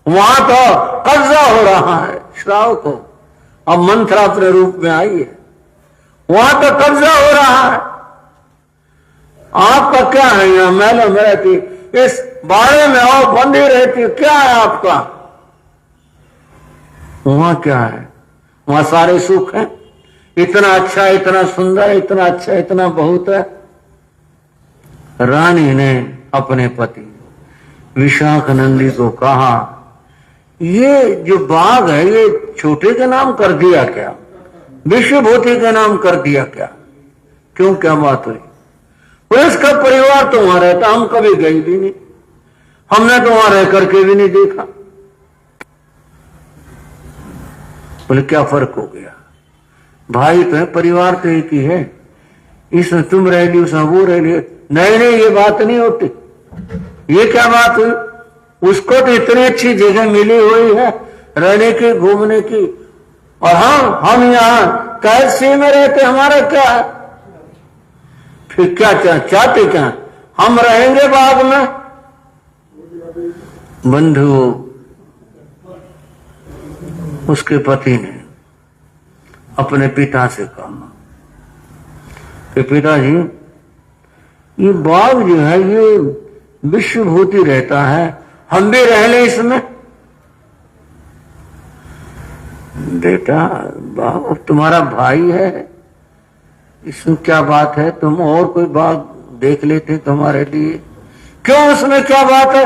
वहां तो कब्जा हो रहा है श्राव को। अब मंथरा अपने रूप में आई है, वहां तो कब्जा हो रहा है। आपका क्या है? यहाँ महलों में रहती, इस बाड़े में आओ, बंदी रहती, क्या है आपका? वहां क्या है? वहां सारे सुख है, इतना अच्छा, इतना सुंदर, इतना अच्छा, इतना बहुत है। रानी ने अपने पति विशाखानंदी को कहा, ये जो बाग है ये छोटे के नाम कर दिया क्या? विश्वभूति के नाम कर दिया क्या? क्यों, क्या बात हुई? उसका परिवार तो वहां रहता, हम कभी गए भी नहीं, हमने तो वहां रह करके भी नहीं देखा। बोले क्या फर्क हो गया? भाई तो है, परिवार तो एक ही है, इसमें तुम रह ली, उसमें वो रह ली। नहीं, ये बात नहीं होती। ये क्या बात हुई? उसको तो इतनी अच्छी जगह मिली हुई है रहने की, घूमने की, और हम यहाँ कैसे में रहते, हमारा क्या है? फिर क्या चाहते क्या? हम रहेंगे बाग में, बंधु उसके पति ने अपने पिता से कहा कि पिताजी, ये बाग जो है ये विश्वभूति रहता है, हम भी रह ले इसमें। बेटा, बाग तुम्हारा भाई है, इसमें क्या बात है, तुम और कोई बाग देख लेते तुम्हारे लिए। क्यों, उसमें क्या बात है?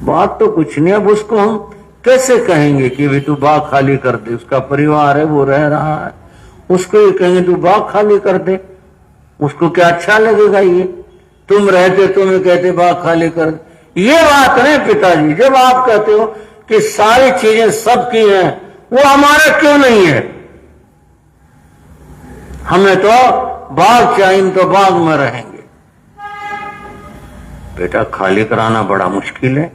बात तो कुछ नहीं। अब उसको हम कैसे कहेंगे कि भी तू बाग खाली कर दे, उसका परिवार है, वो रह रहा है, उसको ये कहेंगे तू बाग खाली कर दे, उसको क्या अच्छा लगेगा? ये तुम रहते तुम्हें कहते बाग खाली कर दे, ये बात नहीं पिताजी। जब आप कहते हो कि सारी चीजें सबकी हैं, वो हमारा क्यों नहीं है? हमें तो बाग चाहिए, तो बाग में रहेंगे। बेटा, खाली कराना बड़ा मुश्किल है,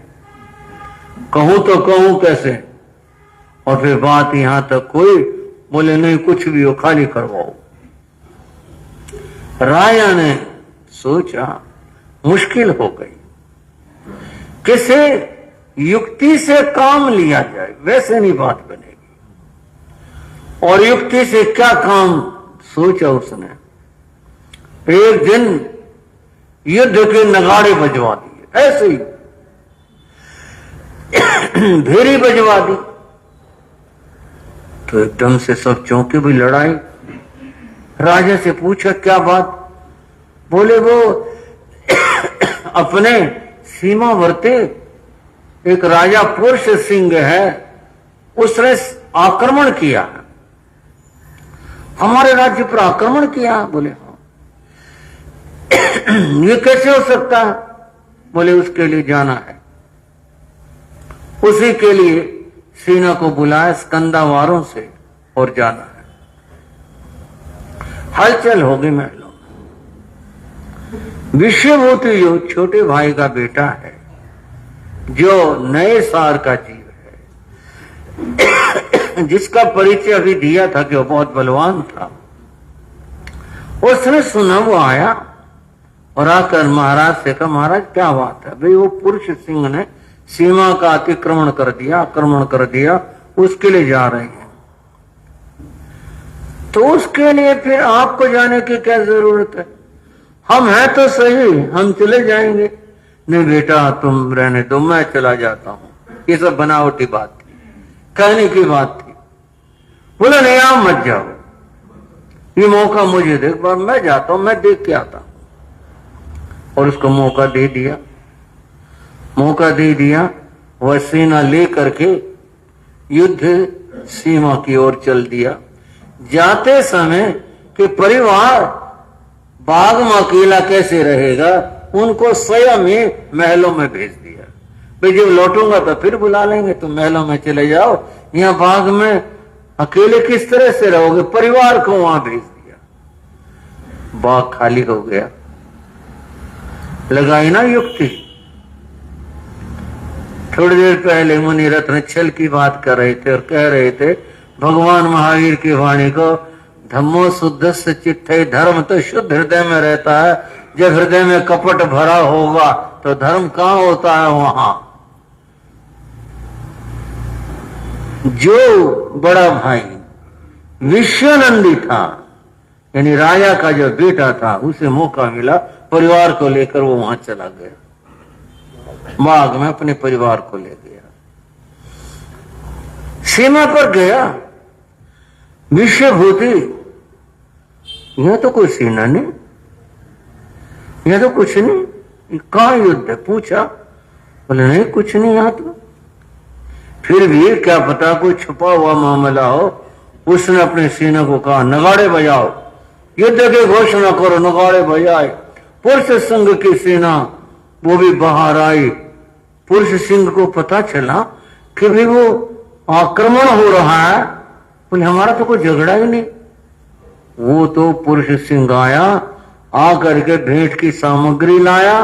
कहूं तो कहूं कैसे? और फिर बात यहां तक कोई बोले नहीं, कुछ भी हो खाली करवाओ। राजा ने सोचा मुश्किल हो गई, किसे युक्ति से काम लिया जाए, वैसे नहीं बात बनेगी। और युक्ति से क्या काम सोचा उसने? एक दिन युद्ध के नगाड़े बजवा दिए, ऐसे ही भेरी बजवा दी। तो एकदम से सब चौंके, भी लड़ाई। राजा से पूछा क्या बात? बोले वो अपने सीमावर्ती एक राजा पुरुष सिंह है, उसने आक्रमण किया, हमारे राज्य पर आक्रमण किया। बोले हाँ। ये कैसे हो सकता है? बोले उसके लिए जाना है, उसी के लिए सेना को बुलाया स्कंदावारों से और जाना है। हलचल हो गई महलों में। विश्वभूति जो छोटे भाई का बेटा है, जो नए सार का जीव है, जिसका परिचय अभी दिया था कि वो बहुत बलवान था, उसने सुना, वो आया और आकर महाराज से कहा, महाराज क्या बात है? भाई वो पुरुष सिंह ने सीमा का अतिक्रमण कर दिया, आक्रमण कर दिया, उसके लिए जा रहे हैं। तो उसके लिए फिर आपको जाने की क्या जरूरत है? हम हैं तो सही, हम चले जाएंगे। नहीं बेटा, तुम रहने दो, मैं चला जाता हूं। ये सब बनावटी बात थी, कहने की बात थी। बोला नहीं, आप मत जाओ, ये मौका मुझे देख, मैं जाता हूं, मैं देख के आता हूं। और उसको मौका दे दिया, मौका दे दिया। वह सेना लेकर के युद्ध सीमा की ओर चल दिया। जाते समय कि परिवार बाग में अकेला कैसे रहेगा, उनको स्वयं ही महलों में भेज दिया। भाई जब लौटूंगा तो फिर बुला लेंगे, तुम महलों में चले जाओ, यहाँ बाग में अकेले किस तरह से रहोगे? परिवार को वहां भेज दिया। बाग खाली हो गया। लगाई ना युक्ति। थोड़ी देर पहले मुनि रत्न छल की बात कर रहे थे और कह रहे थे भगवान महावीर की वाणी को, धम्मो शुद्धस्य चित्ते, धर्म तो शुद्ध हृदय में रहता है। जब हृदय में कपट भरा होगा तो धर्म कहां होता है? वहां। जो बड़ा भाई विश्वनंदी था, यानी राजा का जो बेटा था, उसे मौका मिला, परिवार को लेकर वो वहां चला गया, बाग में अपने परिवार को ले गया। सीमा पर गया, विश्वभूति, यह तो कोई सेना नहीं, यह तो कुछ नहीं, कहां युद्ध है? पूछा। बोले नहीं, कुछ नहीं यहां तो। फिर भी क्या पता कोई छुपा हुआ मामला हो। उसने अपने सेना को कहा, नगाड़े बजाओ, युद्ध की घोषणा करो। नगाड़े बजाए, पुरुष सिंह की सेना वो भी बाहर आई। पुरुष सिंह को पता चला कि भी वो आक्रमण हो रहा है। बोले हमारा तो कोई झगड़ा ही नहीं। वो तो पुरुष सिंह आया, आकर के भेंट की सामग्री लाया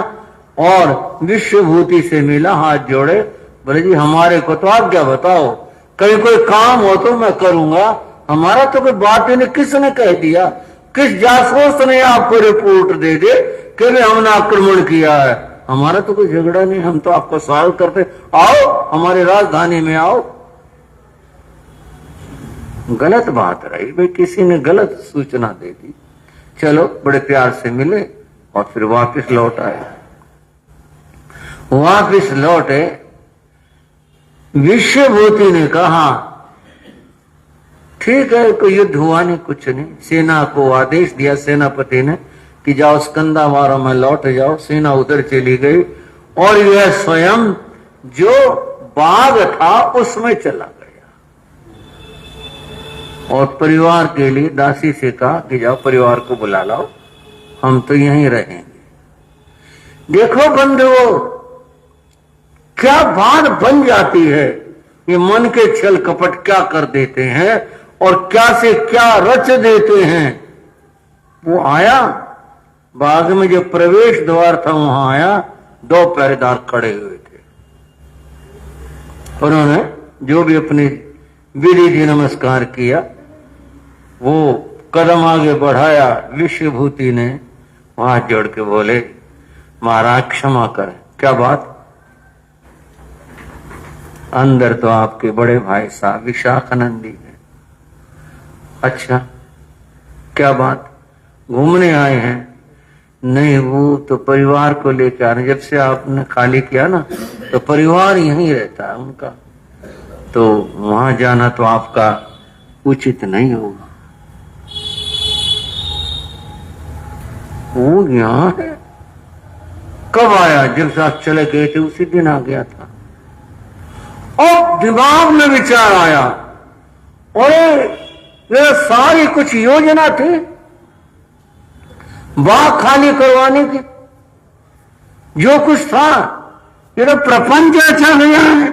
और विश्वभूति से मिला, हाथ जोड़े। बोले जी हमारे को तो आज्ञा बताओ, कहीं कोई काम हो तो मैं करूंगा, हमारा तो कोई बात ही नहीं। किसने कह दिया? किस जासूस ने आपको रिपोर्ट दे दे कि हमने आक्रमण किया है? हमारा तो कोई झगड़ा नहीं, हम तो आपको स्वागत करते, आओ हमारी राजधानी में आओ। गलत बात रही भाई, किसी ने गलत सूचना दे दी। चलो बड़े प्यार से मिले और फिर वापस लौट आए। वापस लौटे, विश्वभूति ने कहा ठीक है, कोई युद्ध हुआ नहीं, कुछ नहीं। सेना को आदेश दिया सेनापति ने कि जाओ स्कंदा मारो में लौट जाओ। सेना उधर चली गई और यह स्वयं जो बाग था उसमें चला गया और परिवार के लिए दासी से कहा कि जाओ परिवार को बुला लाओ, हम तो यहीं रहेंगे। देखो बंधुओं, क्या बात बन जाती है। ये मन के छल कपट क्या कर देते हैं और क्या से क्या रच देते हैं। वो आया बाग में, जो प्रवेश द्वार था वहां आया, 2 पहरेदार खड़े हुए थे। उन्होंने जो भी अपनी विधि थी नमस्कार किया, वो कदम आगे बढ़ाया। विश्वभूति ने हाथ जोड़ के बोले महाराज क्षमा करें। क्या बात? अंदर तो आपके बड़े भाई साहब विशाखानंदी है। अच्छा क्या बात, घूमने आए हैं? नहीं, वो तो परिवार को लेकर आ रहे। जब से आपने खाली किया ना तो परिवार यहीं रहता है उनका, तो वहां जाना तो आपका उचित नहीं होगा। वो यहाँ है। कब आया? जब से आप चले गए थे उसी दिन आ गया था। और दिमाग में विचार आया, अरे ये सारी कुछ योजना थी बाग खाली करवाने की, जो कुछ था ये तो प्रपंच अच्छा गया है।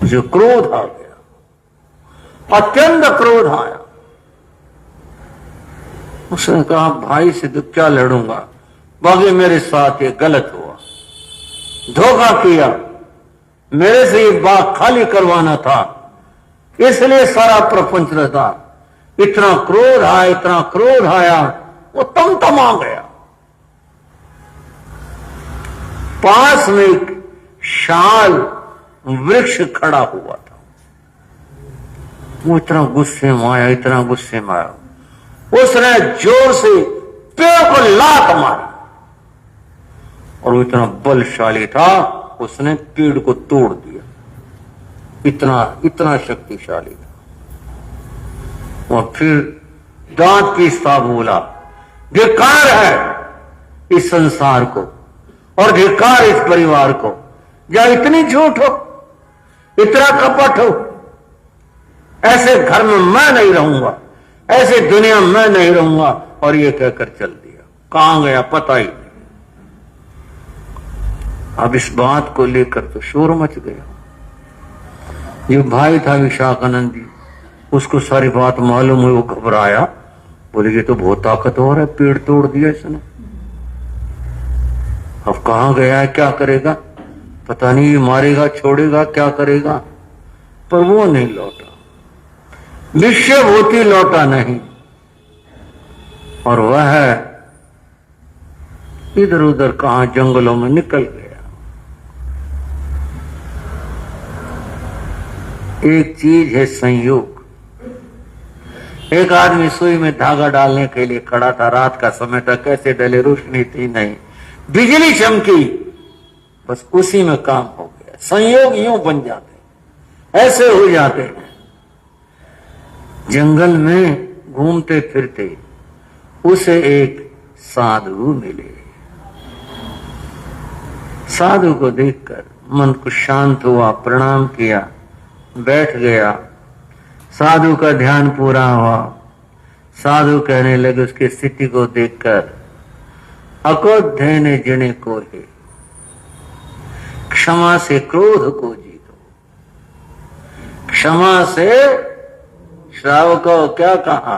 मुझे क्रोध आ गया, अत्यंत क्रोध आया। उसने कहा भाई से तो क्या लड़ूंगा, बाकी मेरे साथ ये गलत हुआ, धोखा किया, मेरे से ये बाग खाली करवाना था, इसलिए सारा प्रपंच रहता। इतना क्रोध आया, इतना क्रोध आया, वो तमतमा गया। पास में एक शाल वृक्ष खड़ा हुआ था, वो इतना गुस्से में आया, इतना गुस्से में आया, उसने जोर से पेड़ को लात मारी और वो इतना बलशाली था, उसने पेड़ को तोड़ दिया। इतना शक्तिशाली था। और फिर दांत पीसता बोला, धिक्कार है इस संसार को और धिक्कार इस परिवार को, या इतनी झूठ हो, इतना कपट हो, ऐसे घर में मैं नहीं रहूंगा, ऐसे दुनिया में मैं नहीं रहूंगा। और ये कहकर चल दिया। कहां गया पता ही नहीं। अब इस बात को लेकर तो शोर मच गया। जो भाई था विशाखानंदी, उसको सारी बात मालूम हुई, वो घबराया, बोले ये तो बहुत ताकतवर है, पेड़ तोड़ दिया इसने, अब कहां गया है, क्या करेगा, पता नहीं, मारेगा छोड़ेगा क्या करेगा। पर वो नहीं लौटा, विश्वभूति लौटा नहीं, और वह इधर उधर कहां जंगलों में निकल गया। एक चीज है संयोग। एक आदमी सुई में धागा डालने के लिए खड़ा था, रात का समय था, कैसे डले, रोशनी थी नहीं, बिजली चमकी, बस उसी में काम हो गया। संयोग यूं बन जाते, ऐसे हो जाते हैं। जंगल में घूमते फिरते उसे एक साधु मिले। साधु को देखकर मन को शांत हुआ, प्रणाम किया, बैठ गया। साधु का ध्यान पूरा हुआ। साधु कहने लगे उसकी स्थिति को देखकर, अक्रोध ने जिने को है, क्षमा से क्रोध को जीतो। क्षमा से, श्रावक को क्या कहा,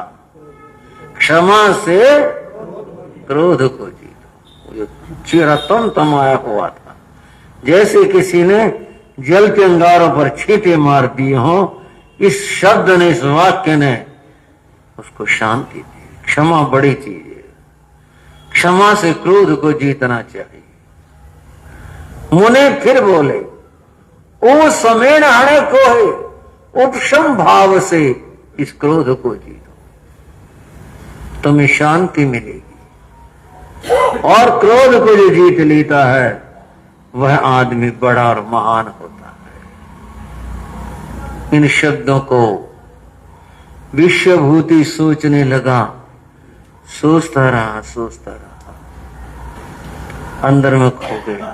क्षमा से क्रोध को जीतो। चेहरा तमतमाया हुआ था, जैसे किसी ने जल के अंगारों पर छींटे मार दिए हों। इस शब्द ने, इस वाक्य ने उसको शांति दी। क्षमा बड़ी चीज है, क्षमा से क्रोध को जीतना चाहिए। मुनि फिर बोले, ओ समेण हणे को है, उपशम भाव से इस क्रोध को जीतो, तुम्हें शांति मिलेगी। और क्रोध को जो जीत लेता है वह आदमी बड़ा और महान होता है। इन शब्दों को विश्वभूति सोचने लगा, सोचता रहा, अंदर में खो गया।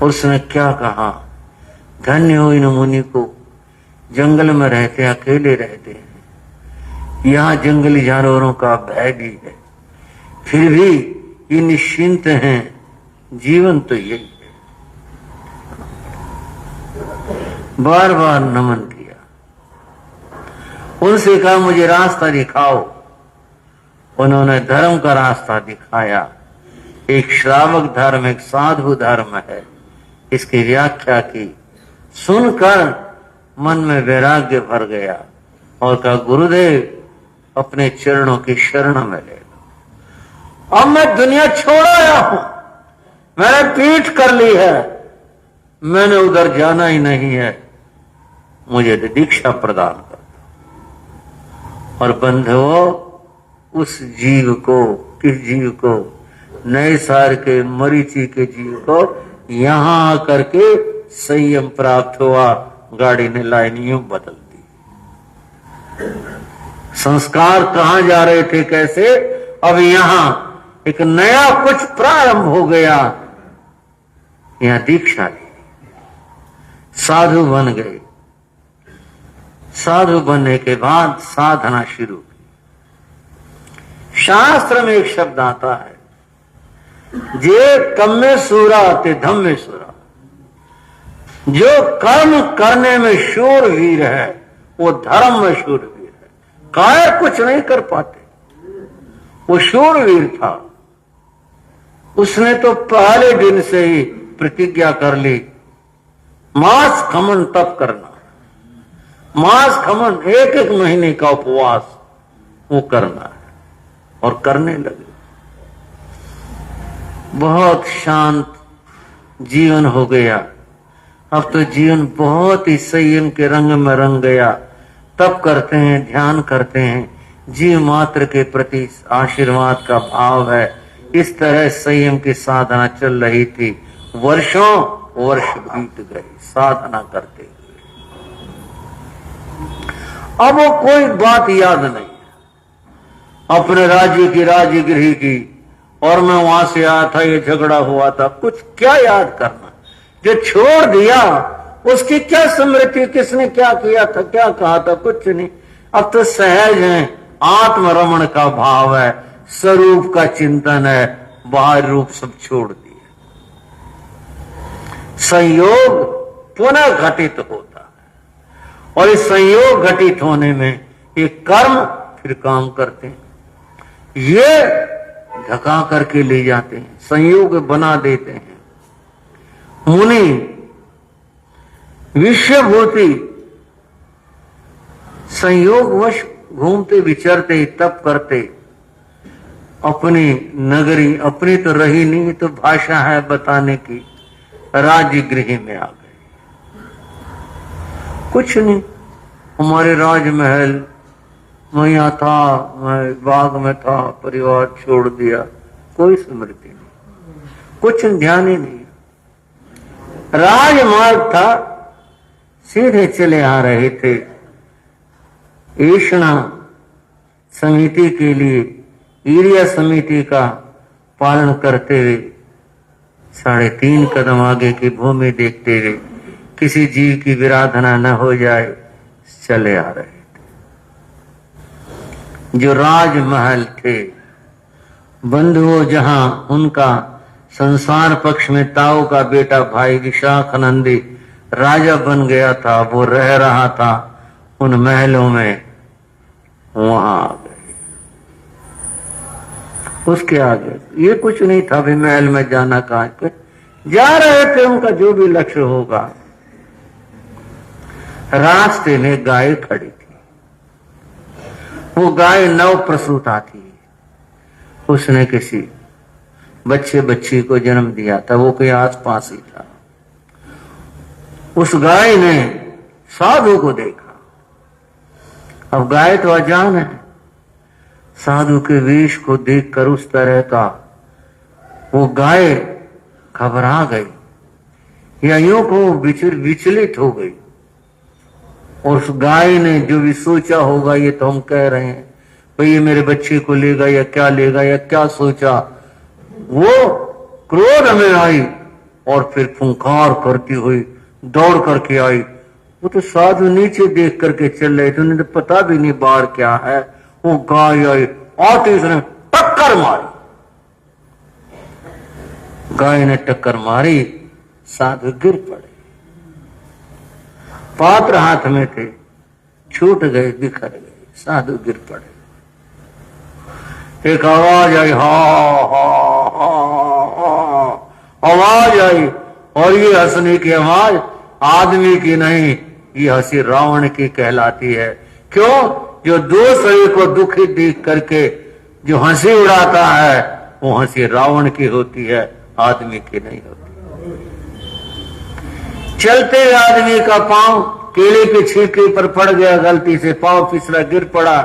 उसने क्या कहा, धन्य हो इन मुनि को, जंगल में रहते, अकेले रहते हैं, यहाँ जंगली जानवरों का भय भी है, फिर भी ये निश्चिंत हैं। जीवन तो यही है। बार बार नमन किया, उनसे कहा मुझे रास्ता दिखाओ। उन्होंने धर्म का रास्ता दिखाया। एक श्रावक धर्म, एक साधु धर्म है, इसकी व्याख्या की। सुनकर मन में वैराग्य भर गया और कहा, गुरुदेव अपने चरणों की शरण में ले लो। अब मैं दुनिया छोड़ आया हूं, मैंने पीठ कर ली है, मैंने उधर जाना ही नहीं है, मुझे दीक्षा प्रदान कर दो। और बंधुओं, उस जीव को, किस जीव को, नए सार के मरीचि के जीव को यहां आकर के संयम प्राप्त हुआ। गाड़ी ने लाइन यूं बदल दी। संस्कार कहां जा रहे थे, कैसे, अब यहां एक नया कुछ प्रारंभ हो गया। यहां दीक्षा ली, साधु बन गए। साधु बनने के बाद साधना शुरू की। शास्त्र में एक शब्द आता है, जे कम्मे सूरा ते धम्मे सूरा। जो कर्म करने में शूरवीर है वो धर्म में शूरवीर है। कायर कुछ नहीं कर पाते, वो शूरवीर था। उसने तो पहले दिन से ही प्रतिज्ञा कर ली, मास खमन तप करना, मास खमन, एक एक महीने का उपवास वो करना है, और करने लगे। बहुत शांत जीवन हो गया। अब तो जीवन बहुत ही संयम के रंग में रंग गया। तप करते हैं, ध्यान करते हैं, जीव मात्र के प्रति आशीर्वाद का भाव है। इस तरह संयम की साधना चल रही थी। वर्षों वर्ष बीत गए साधना करते हुए। अब वो कोई बात याद नहीं, अपने राज्य की, राजगृह की, और मैं वहां से आया था, ये झगड़ा हुआ था, कुछ क्या याद करना। जो छोड़ दिया उसकी क्या स्मृति, किसने क्या किया था, क्या कहा था, कुछ नहीं। अब तो सहज है, आत्मरमण का भाव है, स्वरूप का चिंतन है, बाहर रूप सब छोड़ दिया। संयोग पुनः घटित होता है, और इस संयोग घटित होने में ये कर्म फिर काम करते हैं, ये धका करके ले जाते हैं, संयोग बना देते हैं। मुनि विश्वभूति संयोगवश घूमते विचरते, तप करते, अपनी नगरी, अपनी तो रही नहीं, तो भाषा है बताने की, राजगृह में आ गए। कुछ नहीं, हमारे राजमहल, मैं यहाँ था, मैं बाग में था, परिवार छोड़ दिया, कोई स्मृति नहीं, कुछ ध्यान ही नहीं। राजमार्ग था, सीधे चले आ रहे थे। ईषणा समिति के लिए, ईरिया समिति का पालन करते हुए 3.5 कदम आगे की भूमि देखते हुए, किसी जीव की विराधना न हो जाए, चले आ रहे थे। जो राजमहल थे, बंधुओं, जहां उनका संसार पक्ष में ताऊ का बेटा भाई विशाखानंदी राजा बन गया था, वो रह रहा था उन महलों में, वहां आ गए। उसके आगे ये कुछ नहीं था, भी महल में जाना, कहां पे जा रहे थे, उनका जो भी लक्ष्य होगा। रास्ते में गाय खड़ी थी, वो गाय नव प्रसूता थी। उसने किसी बच्चे बच्ची को जन्म दिया था, वो कोई आस पास ही था। उस गाय ने साधु को देखा। अब गाय तो अजान है, साधु के वेश को देखकर उस तरह का वो गाय घबरा गई या यूं को विचलित हो गई। और उस गाय ने जो भी सोचा होगा, ये तो हम कह रहे हैं भाई ये मेरे बच्चे को लेगा या क्या सोचा, वो क्रोध में आई और फिर फुंकार करती हुई दौड़ करके आई। वो तो साधु नीचे देख करके चल रहे थे, उन्हें तो पता भी नहीं बाढ़ क्या है। वो गाय आई, आते उसने टक्कर मारी। गाय ने टक्कर मारी, साधु गिर पड़े। पात्र हाथ में थे, छूट गए, बिखर गए, साधु गिर पड़े। एक आवाज आई, हा हा हा हा, आवाज आई, और ये हंसने की आवाज आदमी की नहीं, ये हंसी रावण की कहलाती है। क्यों? जो दूसरे को दुखी देख करके जो हंसी उड़ाता है, वो हंसी रावण की होती है, आदमी की नहीं होती। चलते आदमी का पांव केले के छिलके पर पड़ गया, गलती से पांव फिसला, गिर पड़ा।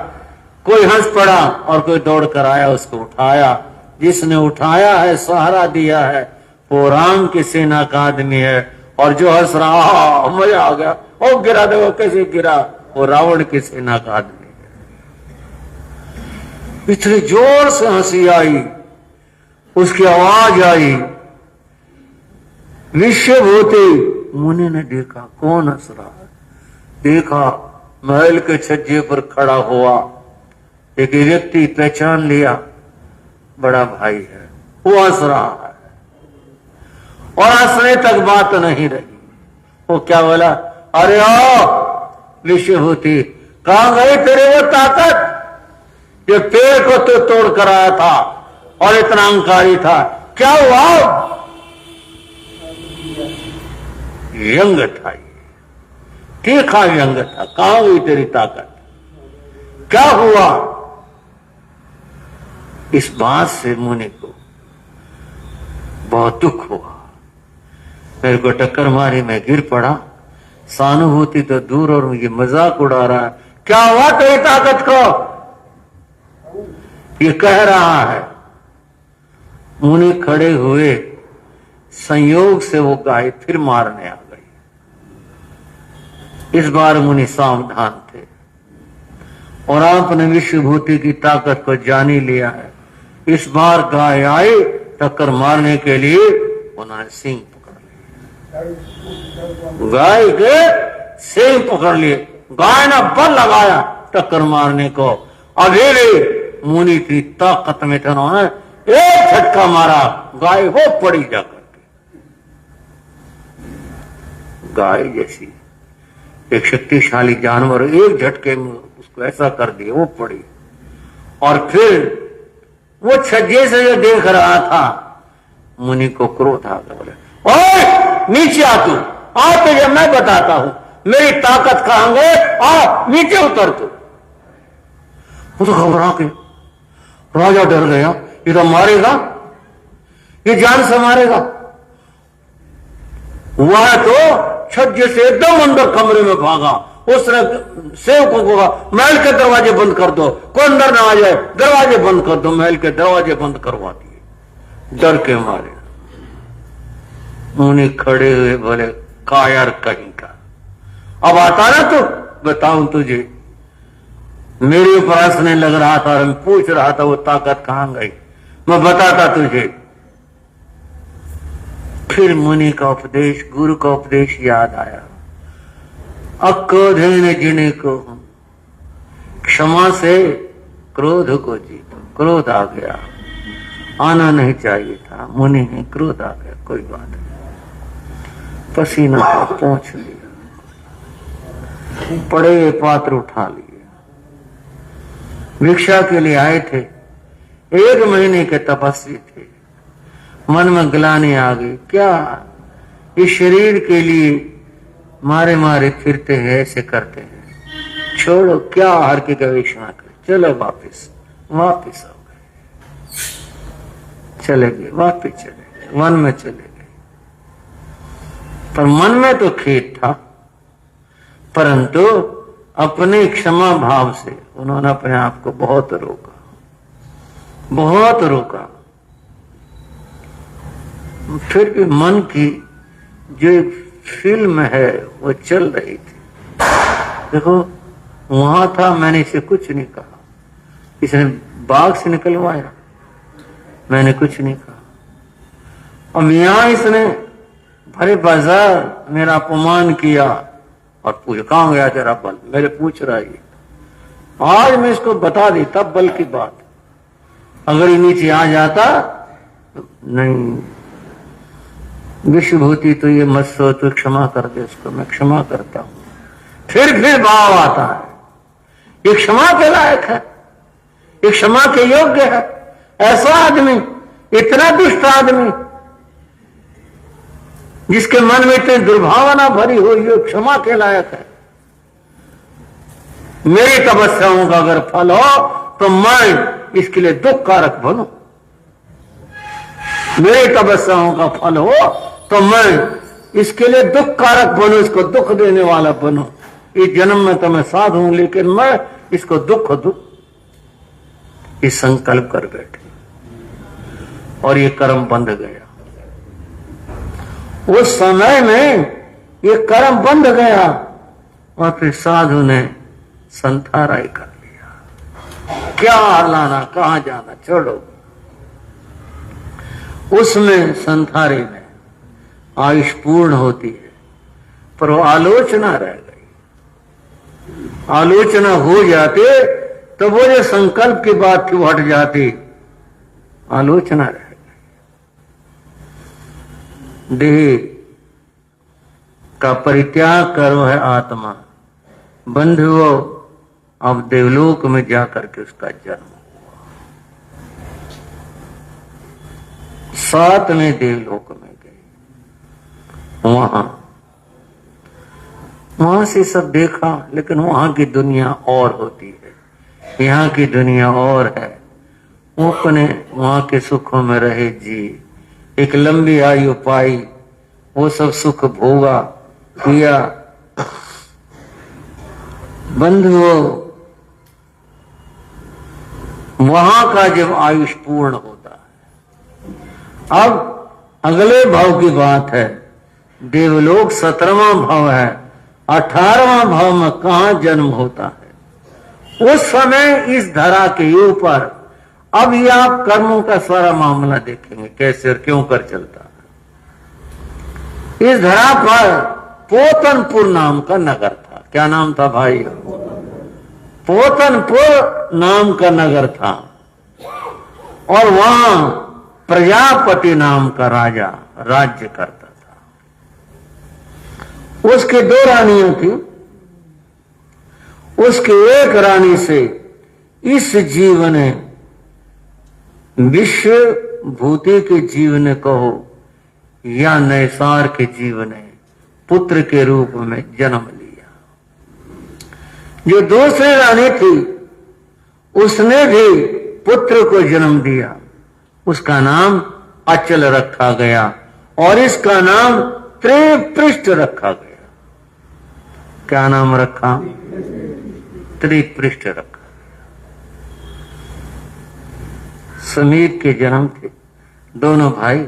कोई हंस पड़ा और कोई दौड़ कर आया, उसको उठाया। जिसने उठाया है, सहारा दिया है, वो राम की सेना का आदमी है। और जो हंस रहा, मजा आ गया, ओ गिरा, देखो कैसे गिरा, वो रावण की सेना का आदमी है। इतनी जोर से हंसी आई, उसकी आवाज आई, विश्वभूति। मुनि ने देखा कौन हंस रहा है। देखा महल के छज्जे पर खड़ा हुआ एक व्यक्ति, पहचान लिया, बड़ा भाई है। वो हंस रहा है और हंसने तक बात नहीं रही। वो क्या बोला, अरे आओ विश्वभूति, कहां गई तेरे वो ताकत? ये पेड़ को तो तोड़ कर आया था और इतना अहंकारी था, क्या हुआ? व्यंग था, तीखा व्यंग था। कहां गई तेरी ताकत, क्या हुआ? इस बात से मुनि को बहुत दुख हुआ। मेरे को टक्कर मारी, मैं गिर पड़ा, सहानुभूति तो दूर और ये मजाक उड़ा रहा है। क्या हुआ तेरी ताकत को? ये कह रहा है। मुनि खड़े हुए, संयोग से वो गाय फिर मारने आ गई। इस बार मुनि सावधान थे और आपने विश्वभूति की ताकत को जान ही लिया है। इस बार गाय आई टक्कर मारने के लिए, उन्होंने सींग पकड़ लिए, गाय के सींग पकड़ लिए। गाय ने बल लगाया टक्कर मारने को। अभी मुनि की ताकत में थे, उन्होंने एक झटका मारा, गाय वो पड़ी जाकर। गाय जैसी एक शक्तिशाली जानवर एक झटके में उसको ऐसा कर दिया, वो पड़ी। और फिर वो छज्जे से जो देख रहा था, मुनि को क्रोध आ गया। बोले, ओए नीचे आ, तू आ, तुझे मैं बताता हूं मेरी ताकत कहां गई, आ नीचे उतर तू। वो तो घबरा के राजा डर गया, ये तो मारेगा, ये जान से मारेगा। वह तो छज्जे से एकदम अंदर कमरे में भागा। उसने सेवकों को कहा, महल के दरवाजे बंद कर दो, कोई अंदर ना आ जाए, दरवाजे बंद कर दो। महल के दरवाजे बंद करवा दिए, डर के मारे। मुनि खड़े हुए, बोले, कायर कहीं का, अब आता ना तू, बताऊं तुझे। मेरे ऊपर हंसने लग रहा था और मैं पूछ रहा था वो ताकत कहां गई, मैं बताता तुझे। फिर मुनि का उपदेश, गुरु का उपदेश याद आया। अक्रोधेन जिने को, क्षमा से क्रोध को जीतो। क्रोध आ गया, आना नहीं चाहिए था, मुनि है, क्रोध आ गया, कोई बात नहीं। पसीना को पोंछ लिया, पड़े पात्र उठा लिया। भिक्षा के लिए आए थे, 1 महीने के तपस्वी थे। मन में ग्लानि आ गई, क्या इस शरीर के लिए मारे मारे फिरते हैं, ऐसे करते हैं, छोड़ो, क्या हर की गवेषणा कर, चलो वापिस। वापिस हो गए। चले गए, वापिस चले गए, वन में चले गए। पर मन में तो खेद था, परंतु अपने क्षमा भाव से उन्होंने अपने आप को बहुत रोका, बहुत रोका। फिर भी मन की जो एक फिल्म है वो चल रही थी। देखो वहां था, मैंने इसे कुछ नहीं कहा, इसने बाग से निकलवाया, मैंने कुछ नहीं कहा। अब यहां इसने भरे बाजार मेरा अपमान किया और पूछ कहां गया तेरा बल, मेरे पूछ रहा है। आज मैं इसको बता देता बल की बात, अगर ये नीचे आ जाता नहीं, विश्वभूति तो ये मत सो, तो क्षमा कर दे उसको, मैं क्षमा करता हूं। फिर भाव आता है, ये क्षमा के लायक है, ये क्षमा के योग्य है। ऐसा आदमी, इतना दुष्ट आदमी जिसके मन में इतनी दुर्भावना भरी हो, ये क्षमा के लायक है। मेरी तपस्याओं का अगर फल हो तो मैं इसके लिए दुख कारक बनूं, मेरी तपस्याओं का फल हो तो मैं इसके लिए दुख कारक बनूं, इसको दुख देने वाला बनूं। इस जन्म में तो मैं साधु हूं, लेकिन मैं इसको दुख दूं, इस संकल्प कर बैठे और ये कर्म बंध गया। उस समय में ये कर्म बंध गया और फिर साधु ने संथाराई कर लिया। क्या लाना, कहां जाना, छोड़ो। उसमें संथारे में आयुष पूर्ण होती है, पर वो आलोचना रह गई। आलोचना हो जाते तो वो जो संकल्प की बात थी वो हट जाती, आलोचना रह गई। देह का परित्याग करो है आत्मा, बंधुओं अब देवलोक में जाकर के उसका जन्म हुआ। 7वें देवलोक में गए, वहां से सब देखा, लेकिन वहां की दुनिया और होती है, यहाँ की दुनिया और है। वो अपने वहां के सुखों में रहे, जी एक लंबी आयु पाई, वो सब सुख भोगा किया। बंधुओं वहां का जब आयुष पूर्ण होता है, अब अगले भाव की बात है। देवलोक 17वां भाव है, 18वां भाव में कहां जन्म होता है। उस समय इस धरा के ऊपर, अब ये आप कर्मों का सारा मामला देखेंगे कैसे और क्यों कर चलता है। इस धरा पर पोतनपुर नाम का नगर था। क्या नाम था भाई? पोतनपुर नाम का नगर था, और वहां प्रजापति नाम का राजा राज्य करता था। उसके 2 रानियां थी। उसके एक रानी से इस जीव ने, विश्व भूति के जीव ने कहो या नैसार के जीव ने, पुत्र के रूप में जन्म लिया। जो दूसरी रानी थी उसने भी पुत्र को जन्म दिया, उसका नाम अचल रखा गया और इसका नाम त्रिपृष्ठ रखा गया। क्या नाम रखा? त्रिपृष्ठ रखा। समीप के जन्म थे। दोनों भाई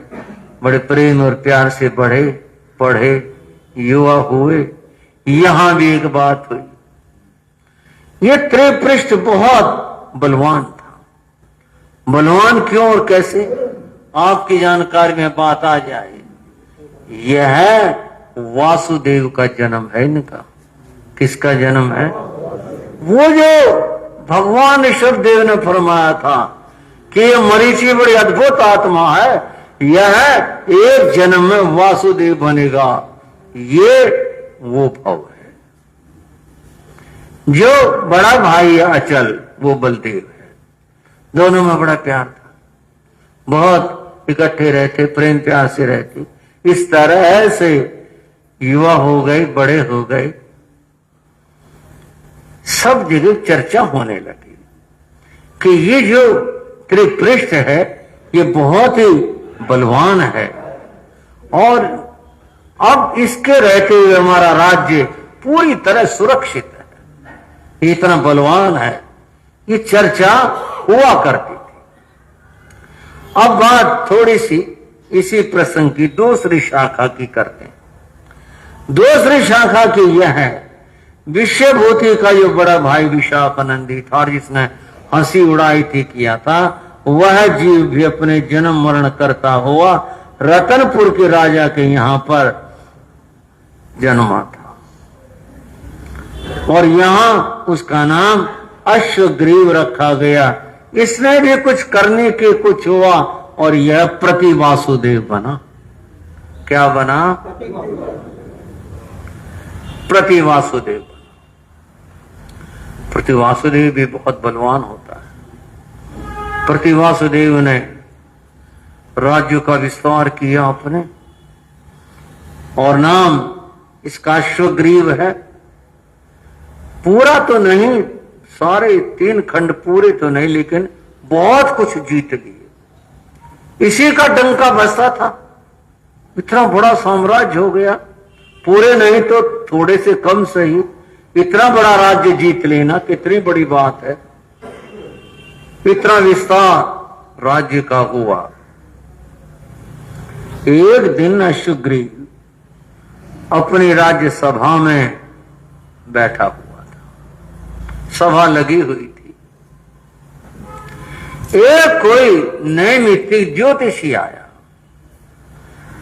बड़े प्रेम और प्यार से बढ़े, पढ़े, युवा हुए। यहां भी एक बात हुई, ये त्रिपृष्ठ बहुत बलवान था। बलवान क्यों और कैसे, आपकी जानकारी में बात आ जाए। यह वासुदेव का जन्म है इनका। किसका जन्म है? वो जो भगवान ऋषभदेव ने फरमाया था कि ये मरीचि बड़ी अद्भुत आत्मा है, यह एक जन्म में वासुदेव बनेगा, ये वो भव है। जो बड़ा भाई है अचल, वो बलदेव है। दोनों में बड़ा प्यार था, बहुत इकट्ठे रहते, प्रेम प्यार से रहते। इस तरह से युवा हो गए, बड़े हो गए, सब जगह चर्चा होने लगी कि ये जो त्रिपृष्ठ है ये बहुत ही बलवान है और अब इसके रहते हुए हमारा राज्य पूरी तरह सुरक्षित है, ये इतना बलवान है। ये चर्चा हुआ करती थी। अब बात थोड़ी सी इसी प्रसंग की दूसरी शाखा की करते हैं। दूसरी शाखा की यह है, विश्वभूति का जो बड़ा भाई विशाखानंदी था जिसने हंसी उड़ाई थी किया था, वह जीव भी अपने जन्म मरण करता हुआ रतनपुर के राजा के यहां पर जन्मा था और यहां उसका नाम अश्वग्रीव रखा गया। इसने भी कुछ करने के कुछ हुआ और यह प्रतिवासुदेव बना। क्या बना? प्रतिवासुदेव बना। प्रतिवासुदेव भी बहुत बलवान होता है। प्रतिवासुदेव ने राज्य का विस्तार किया अपने और नाम इसका अश्वग्रीव है। पूरा तो नहीं, सारे 3 खंड पूरे तो नहीं, लेकिन बहुत कुछ जीत लिए। इसी का डंका बजता था, इतना बड़ा साम्राज्य हो गया। पूरे नहीं तो थोड़े से कम सही, इतना बड़ा राज्य जीत लेना कितनी बड़ी बात है। इतना विस्तार राज्य का हुआ। एक दिन अश्वग्रीव अपनी राज्य सभा में बैठा हुआ था। सभा लगी हुई थी। एक कोई नैमित्तिक ज्योतिषी आया।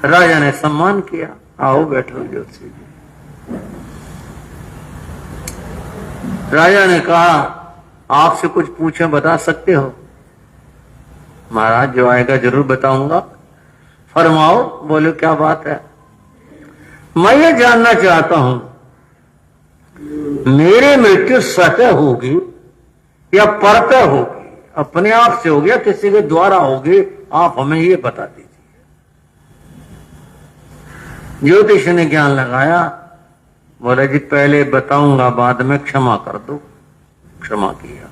राजा ने सम्मान किया, आओ बैठो ज्योतिषी जी। राजा ने कहा, आपसे कुछ पूछे बता सकते हो? महाराज जो आएगा जरूर बताऊंगा। फरमाओ। बोले क्या बात है? मैं ये जानना चाहता हूं, मेरी मृत्यु स्वतः होगी या परतः होगी, अपने आप से होगी या किसी के द्वारा होगी, आप हमें ये बता दीजिए। ज्योतिष ने ज्ञान लगाया, बोला जी पहले बताऊंगा, बाद में क्षमा कर दो। क्षमा किया।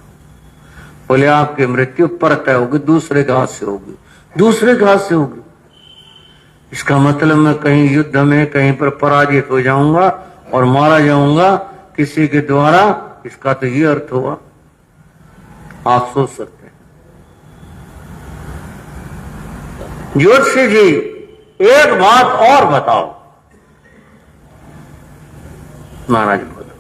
बोले आपकी मृत्यु परतः होगी, दूसरे के हाथ से होगी। दूसरे के हाथ से होगी, इसका मतलब मैं कहीं युद्ध में कहीं पर पराजित हो जाऊंगा और मारा जाऊंगा किसी के द्वारा। इसका तो ये अर्थ हुआ। आप सोच सकते हैं। ज्योतिषी जी एक बात और बताओ। महाराज बोला,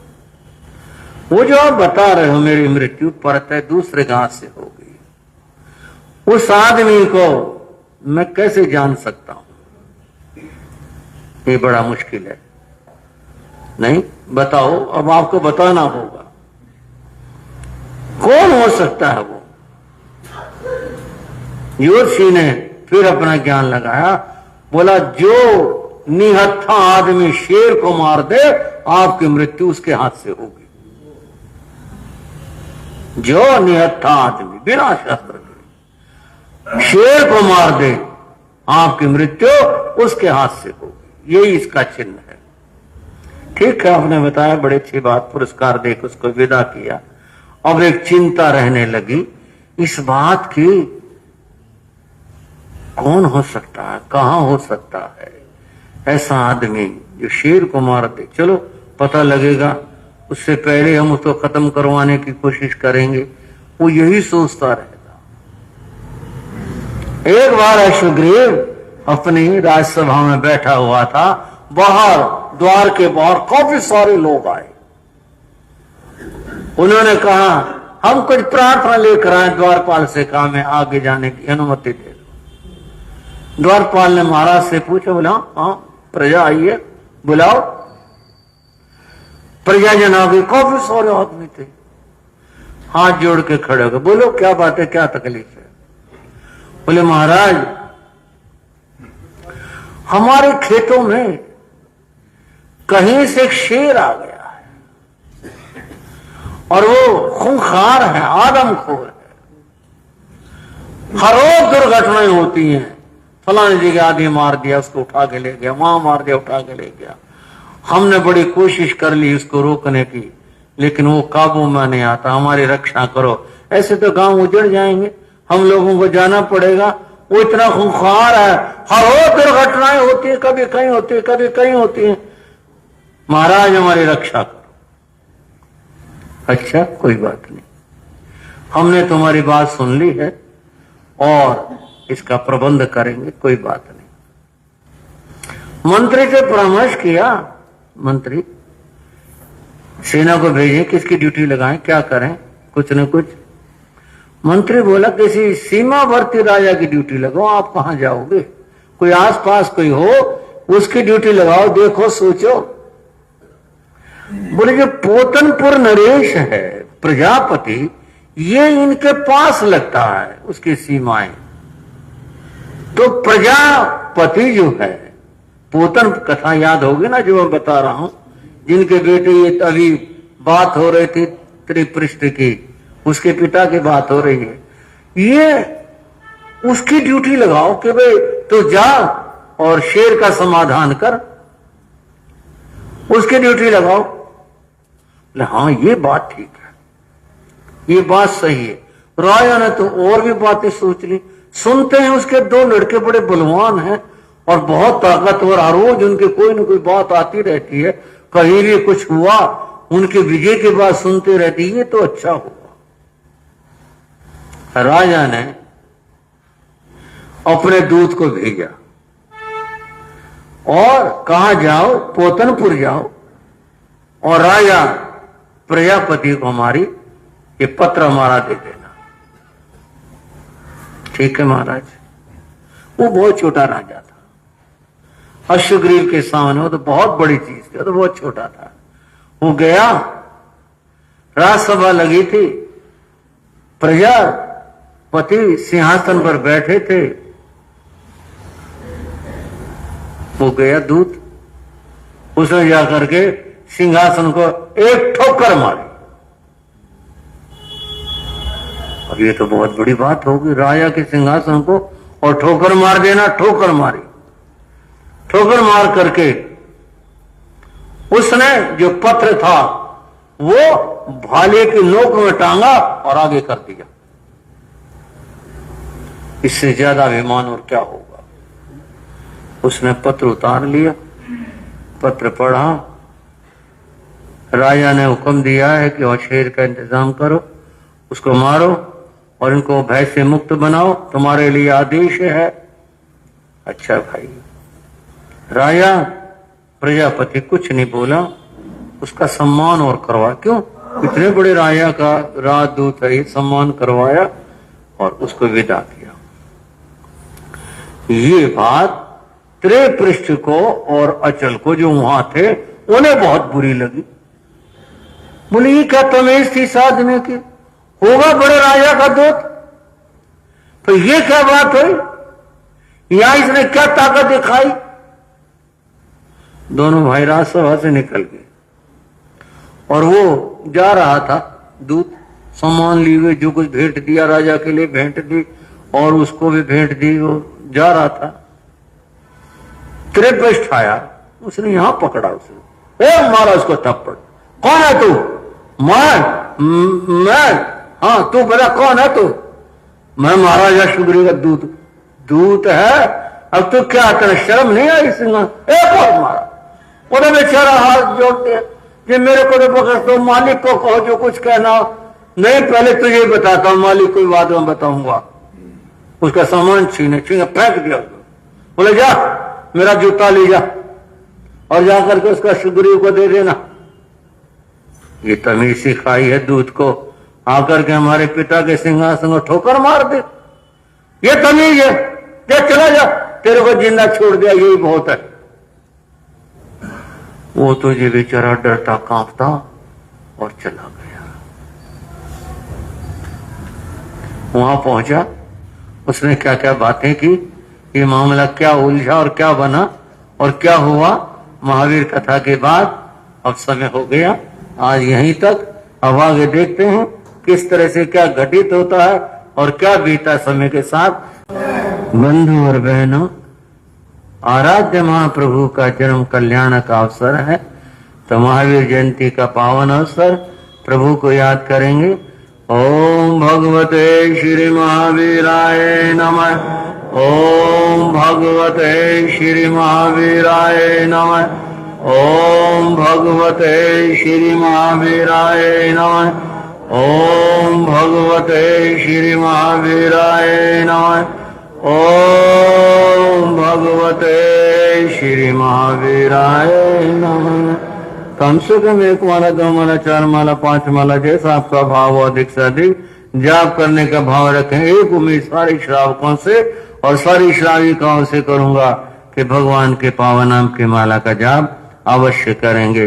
वो जो आप बता रहे हो मेरी मृत्यु परतः दूसरे के हाथ से होगी, उस आदमी को मैं कैसे जान सकता हूं? ये बड़ा मुश्किल है। नहीं बताओ, अब आपको बताना होगा। कौन हो सकता है वो? ज्योतिषी ने फिर अपना ज्ञान लगाया। बोला जो निहत्था आदमी शेर को मार दे, आपकी मृत्यु उसके हाथ से होगी। जो निहत्था आदमी बिना शस्त्र के शेर को मार दे, आपकी मृत्यु उसके हाथ से होगी। यही इसका चिन्ह है। ठीक है, आपने बताया, बड़ी अच्छी बात। पुरस्कार देकर उसको विदा किया। अब एक चिंता रहने लगी इस बात की, कौन हो सकता है, कहां हो सकता है ऐसा आदमी जो शेर को मार दे। चलो पता लगेगा, उससे पहले हम उसको खत्म करवाने की कोशिश करेंगे। वो यही सोचता रहता। एक बार अश्वग्रीव अपनी राजसभा में बैठा हुआ था। बाहर द्वार के बाहर काफी सारे लोग आए। उन्होंने कहा, हम कुछ प्रार्थना लेकर आए, द्वारपाल से कहा हमें आगे जाने की अनुमति दे दो। द्वारपाल ने महाराज से पूछा, बोला हाँ प्रजा आई है, बुलाओ। प्रजाजन आ गई, काफी सारे आदमी थे। हाथ जोड़ के खड़े हो गए। बोलो क्या बात है, क्या तकलीफ है? बोले महाराज हमारे खेतों में कहीं से एक शेर आ गया है और वो खूंखार है, आदमखोर है। हर रोज दुर्घटनाएं होती हैं। फलाने जगह आदमी मार दिया, उसको उठा के ले गया, वहां मार दिया, उठा के ले गया। हमने बड़ी कोशिश कर ली उसको रोकने की, लेकिन वो काबू में नहीं आता। हमारी रक्षा करो, ऐसे तो गांव उजड़ जाएंगे। हम लोगों को जाना पड़ेगा वो इतना खूंखार है, हर रोज दुर्घटनाएं होती है, कभी कहीं होती है, कभी कहीं होती है। महाराज हमारी रक्षा करो। अच्छा कोई बात नहीं, हमने तुम्हारी बात सुन ली है और इसका प्रबंध करेंगे, कोई बात नहीं। मंत्री से परामर्श किया, मंत्री सेना को भेजें, किसकी ड्यूटी लगाएं, क्या करें, कुछ न कुछ। मंत्री बोला किसी सीमावर्ती राजा की ड्यूटी लगाओ। आप कहां जाओगे, कोई आसपास कोई हो उसकी ड्यूटी लगाओ, देखो सोचो। बोले जो पोतनपुर नरेश है प्रजापति, ये इनके पास लगता है उसकी सीमाएं। तो प्रजापति जो है, पोतन कथा याद होगी ना जो मैं बता रहा हूं, जिनके बेटे ये अभी बात हो रही थी त्रिपृष्ठ की, उसके पिता की बात हो रही है, ये उसकी ड्यूटी लगाओ कि भाई तो जा और शेर का समाधान कर, उसकी ड्यूटी लगाओ। हाँ ये बात ठीक है, ये बात सही है। राजा ने तो और भी बातें सोच ली। सुनते हैं उसके दो लड़के बड़े बलवान हैं और बहुत ताकतवर, हर रोज उनके कोई न कोई बात आती रहती है, कहीं भी कुछ हुआ उनके विजय के बाद सुनते रहते, ये तो अच्छा हुआ। राजा ने अपने दूत को भेजा और कहा जाओ पोतनपुर जाओ और राजा प्रजापति को हमारी ये पत्र हमारा दे देना। ठीक है महाराज। वो बहुत छोटा राजा था, अश्वग्रीव के सामने वो तो बहुत बड़ी चीज थी, वो तो बहुत छोटा था। वो गया, राजसभा लगी थी, प्रजापति सिंहासन पर बैठे थे। वो गया दूत, उसने जाकर के सिंहासन को एक ठोकर मारी। अब ये तो बहुत बड़ी बात होगी, राजा के सिंहासन को और ठोकर मार देना। ठोकर मारी, ठोकर मार करके उसने जो पत्र था वो भाले की नोक में टांगा और आगे कर दिया। इससे ज्यादा अभिमान और क्या होगा। उसने पत्र उतार लिया, पत्र पढ़ा। राजा ने हुक्म दिया है कि और शेर का इंतजाम करो, उसको मारो और इनको भय से मुक्त बनाओ, तुम्हारे लिए आदेश है। अच्छा भाई। राजा प्रजापति कुछ नहीं बोला, उसका सम्मान और करवा। क्यों, इतने बड़े राजा का राजदूत है, सम्मान करवाया और उसको विदा किया। ये बात त्रिपृष्ठ को और अचल को जो वहां थे उन्हें बहुत बुरी लगी। बोले ये क्या तमीज थी इस आदमी की, होगा बड़े राजा का दूत, तो ये क्या बात हुई, यहां इसने क्या ताकत दिखाई। दोनों भाई राजसभा से निकल गए और वो जा रहा था दूत, सम्मान लिए हुए, जो कुछ भेंट दिया राजा के लिए भेंट दी और उसको भी भेंट दी, वो जा रहा था। त्रिपृष्ठ आया, उसने यहां पकड़ा उसे, मारा उसको थप्पड़। कौन है तू? मैं हाँ तू बता कौन है तू? मैं महाराजा शुग्रीव का दूत। दूत है? अब तू क्या तेरा शर्म नहीं आई? बहुत मारा। उन्हें बेचारा हाथ जोड़ते ये मेरे को तो पकड़ दो, मालिक को कहो जो कुछ कहना हो। नहीं पहले तुझे बताता हूं, मालिक कोई बात में बताऊंगा। उसका सामान छीने फेंक दिया। बोले जा मेरा जूता ले जा और जाकर के उसका शुग्रीव को दे देना। ये तमीज सिखाई है दूत को, आकर के हमारे पिता के सिंहासन को ठोकर मार दे, ये तमीज है। जा चला जा, तेरे को जिंदा छोड़ दिया, यही बहुत है। वो तो ये बेचारा डरता कांपता और चला गया। वहां पहुंचा, उसने क्या क्या बातें की, ये मामला क्या उलझा और क्या बना और क्या हुआ। महावीर कथा के बाद अब समय हो गया आज यहीं तक। अब आगे देखते हैं किस तरह से क्या घटित होता है और क्या बीता समय के साथ। बंधु और बहनों, आराध्य महाप्रभु का जन्म कल्याण का अवसर है, तो महावीर जयंती का पावन अवसर प्रभु को याद करेंगे। ओम भगवते श्री महावीराय नमः। ओम भगवते श्री महावीराय नमः। ओम भगवते श्री महावीराय नमः। ओम भगवते श्री महावीराय नमः। ओम भगवते श्री महावीराय नमः। कम से कम 1 माला, 2 माला, 4 माला, 5 माला, जैसा आपका भाव हो अधिक से अधिक जाप करने का भाव रखें। एक उम्मीद सारे श्रावकों से और सारी श्राविकाओं से करूंगा कि भगवान के पावन नाम की माला का जाप अवश्य करेंगे।